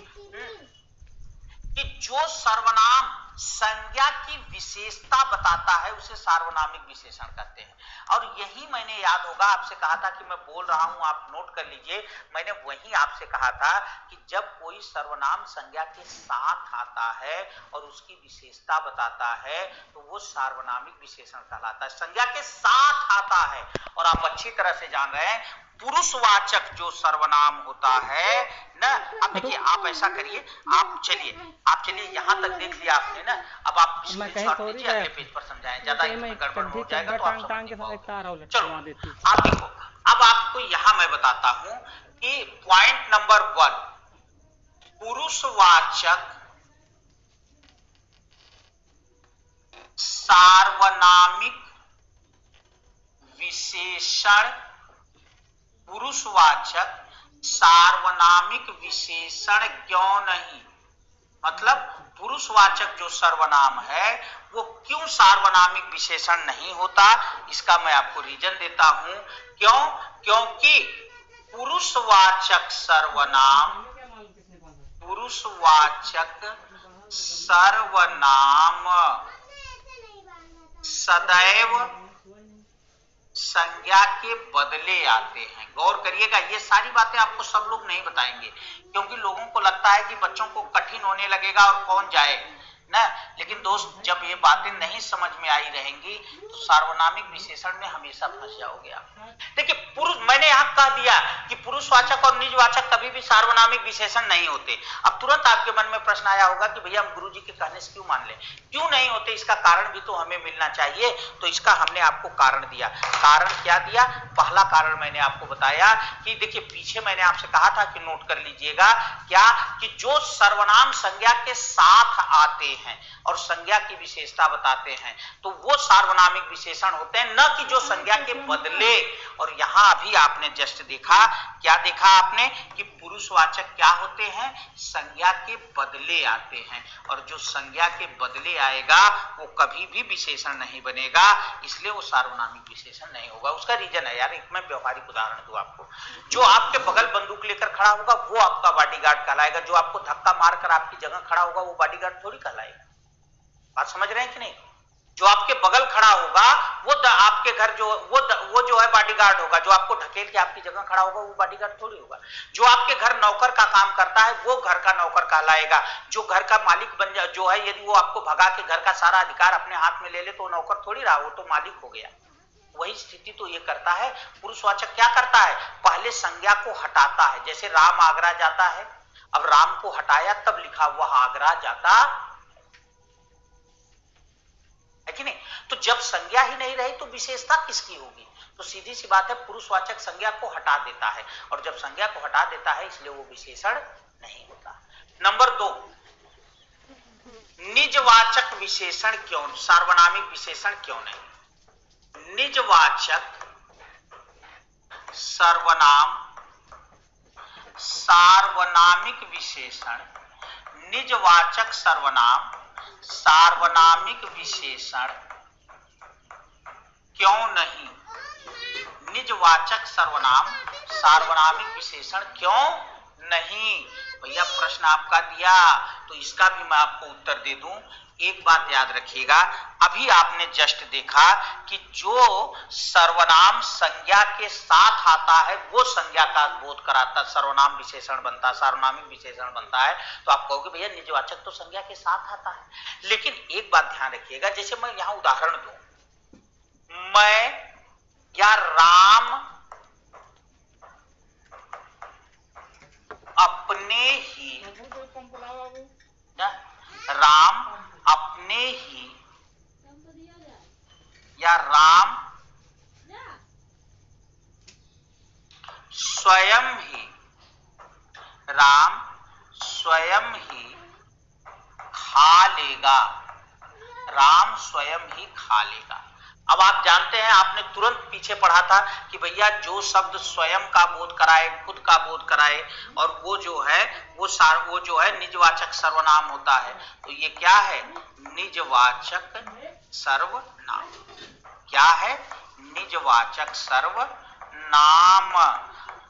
कि जो सर्वनाम संज्ञा की विशेषता बताता है उसे सार्वनामिक विशेषण कहते हैं। और यही मैंने, याद होगा, आपसे कहा था कि मैं बोल रहा हूं, आप नोट कर लीजिए, मैंने वही आपसे कहा था कि जब कोई सर्वनाम संज्ञा के साथ आता है और उसकी विशेषता बताता है तो वो सार्वनामिक विशेषण कहलाता है। संज्ञा के साथ आता है, और आप अच्छी तरह से जान रहे हैं पुरुषवाचक जो सर्वनाम होता है ना। अब देखिए आप ऐसा करिए, आप चलिए यहां तक देख लिया आपने ना, अब आप स्क्रीनशॉट लीजिए, अगले पेज पर समझाएं, ज्यादा इसमें गड़बड़ हो जाएगा तो आप समझ पाओगे। चलो आप देखो, अब आपको यहां मैं बताता हूं कि पॉइंट नंबर 1, पुरुषवाचक सार्वनामिक विशेषण, पुरुषवाचक सार्वनामिक विशेषण क्यों नहीं, मतलब पुरुषवाचक जो सर्वनाम है वो क्यों सार्वनामिक विशेषण नहीं होता, इसका मैं आपको रीजन देता हूं। क्यों? क्योंकि पुरुषवाचक सर्वनाम सदैव संज्ञा के बदले आते हैं। गौर करिएगा, ये सारी बातें आपको सब लोग नहीं बताएंगे, क्योंकि लोगों को लगता है कि बच्चों को कठिन होने लगेगा और कौन जाए ना। लेकिन दोस्त जब ये बातें नहीं समझ में आई रहेंगी तो सार्वनामिक विशेषण में हमेशा फंस जाओगे आप। देखिए पुरुष, मैंने यहां कह दिया कि पुरुषवाचक और निजवाचक कभी भी सार्वनामिक विशेषण नहीं होते। अब तुरंत आपके मन में प्रश्न आया होगा कि भैया हम गुरुजी के कहने से क्यों मान लें, क्यों नहीं होते, इसका कारण भी तो हमें मिलना चाहिए। तो इसका हमने आपको कारण दिया। कारण क्या दिया? पहला कारण मैंने आपको बताया कि देखिए पीछे मैंने आपसे कहा था कि नोट कर लीजिएगा, क्या कि जो सर्वनाम संज्ञा के साथ आते हैं और संज्ञा की विशेषता बताते हैं तो वो सार्वनामिक विशेषण होते हैं, न कि जो संज्ञा के बदले। और यहां अभी आपने जस्ट देखा, क्या देखा आपने कि पुरुषवाचक क्या होते हैं, संज्ञा के बदले आते हैं, और जो संज्ञा के बदले आएगा वो कभी भी विशेषण नहीं बनेगा, इसलिए वो सार्वनामिक विशेषण नहीं होगा। उसका रीजन है यार, एक मैं व्यवहारिक उदाहरण दूं आपको। जो आपके बगल बंदूक लेकर खड़ा होगा वो आपका बॉडीगार्ड कहलाएगा, जो आपको धक्का मारकर आपकी जगह खड़ा होगा वो बॉडीगार्ड थोड़ी कहलाएगा। बात समझ रहे हैं कि नहीं? जो आपके बगल खड़ा होगा वो आपके घर वो जो है बॉडीगार्ड होगा, जो आपको ढकेल के आपकी जगह खड़ा होगा वो बॉडीगार्ड थोड़ी होगा। जो आपके घर नौकर का काम करता है वो घर का नौकर कहलाएगा। जो घर का मालिक बन जाए, जो है, यदि वो आपको भगा के घर का सारा अधिकार अपने हाथ में ले ले तो नौकर थोड़ी रहा, वो तो मालिक हो गया। वही स्थिति तो ये करता है। पुरुषवाचक क्या करता है, पहले संज्ञा को हटाता है। जैसे राम आगरा जाता है, अब राम को हटाया तब लिखा हुआ आगरा जाता है कि नहीं। तो जब संज्ञा ही नहीं रही तो विशेषता किसकी होगी? तो सीधी सी बात है, पुरुषवाचक संज्ञा को हटा देता है, और जब संज्ञा को हटा देता है इसलिए वो विशेषण नहीं होता। नंबर 2, निजवाचक विशेषण क्यों, सार्वनामिक विशेषण क्यों नहीं? निजवाचक सर्वनाम सार्वनामिक विशेषण, निजवाचक सर्वनाम सार्वनामिक विशेषण क्यों नहीं? निजवाचक सर्वनाम सार्वनामिक विशेषण क्यों नहीं? भैया प्रश्न आपका दिया तो इसका भी मैं आपको उत्तर दे दूं। एक बात याद रखिएगा, अभी आपने जस्ट देखा कि जो सर्वनाम संज्ञा के साथ आता है वो संज्ञा का बोध कराता, सर्वनाम विशेषण बनता, सार्वनामिक विशेषण बनता है। तो आप कहोगे भैया निजवाचक तो संज्ञा के साथ आता है, लेकिन एक बात ध्यान रखिएगा, जैसे मैं यहां उदाहरण दूं, मैं या राम अपने स्वयं ही, राम स्वयं ही खा लेगा, राम स्वयं ही खा लेगा। अब आप जानते हैं, आपने तुरंत पीछे पढ़ा था कि भैया जो शब्द स्वयं का बोध कराए, खुद का बोध कराए, और वो जो है वो जो है निजवाचक सर्वनाम होता है। तो ये क्या है? निजवाचक सर्वनाम। क्या है? निजवाचक सर्वनाम।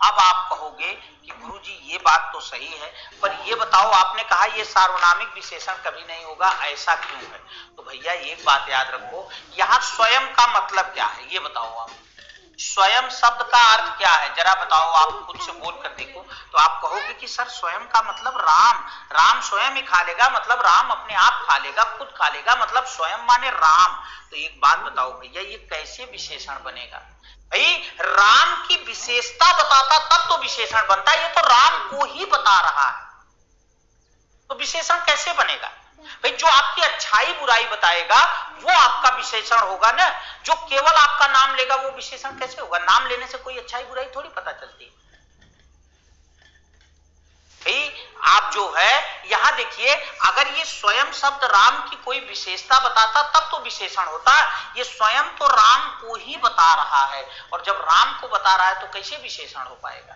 अब आप कहोगे कि गुरुजी ये बात तो सही है, पर ये बताओ, आपने कहा ये सार्वनामिक विशेषण कभी नहीं होगा, ऐसा क्यों है? तो भैया एक बात याद रखो, यहाँ स्वयं का मतलब क्या है ये बताओ आप। स्वयं शब्द का अर्थ क्या है जरा बताओ, आप खुद से बोल कर देखो। तो आप कहोगे कि सर स्वयं का मतलब राम, राम स्वयं ही खा लेगा, मतलब राम अपने आप खा लेगा, खुद खा लेगा, मतलब स्वयं माने राम। तो एक बात बताओ भैया, ये कैसे विशेषण बनेगा? भाई राम की विशेषता बताता तब तो विशेषण बनता है, ये तो राम को ही बता रहा है, तो विशेषण कैसे बनेगा? भाई जो आपकी अच्छाई बुराई बताएगा वो आपका विशेषण होगा ना, जो केवल आपका नाम लेगा वो विशेषण कैसे होगा? नाम लेने से कोई अच्छाई बुराई थोड़ी पता चलती है। भाई आप जो है यहां देखिए, अगर ये स्वयं शब्द राम की कोई विशेषता बताता तब तो विशेषण होता, ये स्वयं तो राम को ही बता रहा है, और जब राम को बता रहा है तो कैसे विशेषण हो पाएगा?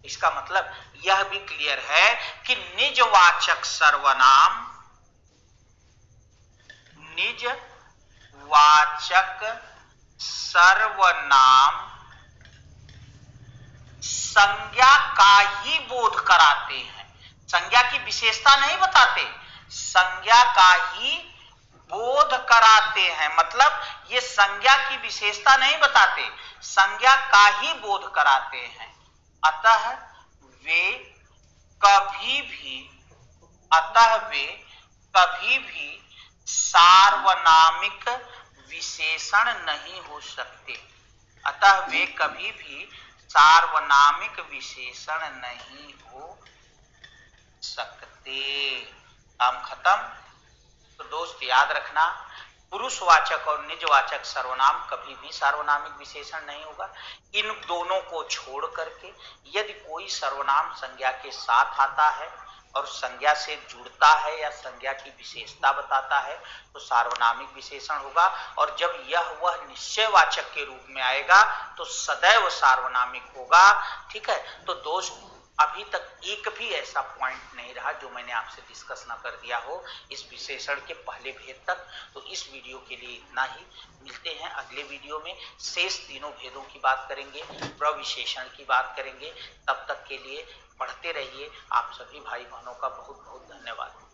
इसका मतलब यह भी क्लियर है कि निजवाचक सर्वनाम, निजवाचक सर्वनाम संज्ञा का ही बोध कराते हैं, संज्ञा की विशेषता नहीं बताते, संज्ञा का ही बोध कराते हैं। मतलब ये संज्ञा की विशेषता नहीं बताते, संज्ञा का ही बोध कराते हैं। अतः वे कभी भी सार्वनामिक विशेषण नहीं हो सकते। अतः वे कभी भी सार्वनामिक विशेषण नहीं हो सकते। काम खत्म। तो दोस्त याद रखना, पुरुषवाचक और निजवाचक सर्वनाम कभी भी सार्वनामिक विशेषण नहीं होगा। इन दोनों को छोड़ करके यदि कोई सर्वनाम संज्ञा के साथ आता है और संज्ञा से जुड़ता है या संज्ञा की विशेषता बताता है तो सार्वनामिक विशेषण होगा, और जब वह निश्चयवाचक के रूप में आएगा तो सदैव सार्वनामिक होगा। ठीक है, तो दोस्त अभी तक एक भी ऐसा पॉइंट नहीं रहा जो मैंने आपसे डिस्कस ना कर दिया हो इस विशेषण के पहले भेद तक। तो इस वीडियो के लिए इतना ही, मिलते हैं अगले वीडियो में, शेष तीनों भेदों की बात करेंगे, प्रविशेषण की बात करेंगे। तब तक के लिए पढ़ते रहिए। आप सभी भाई बहनों का बहुत बहुत धन्यवाद।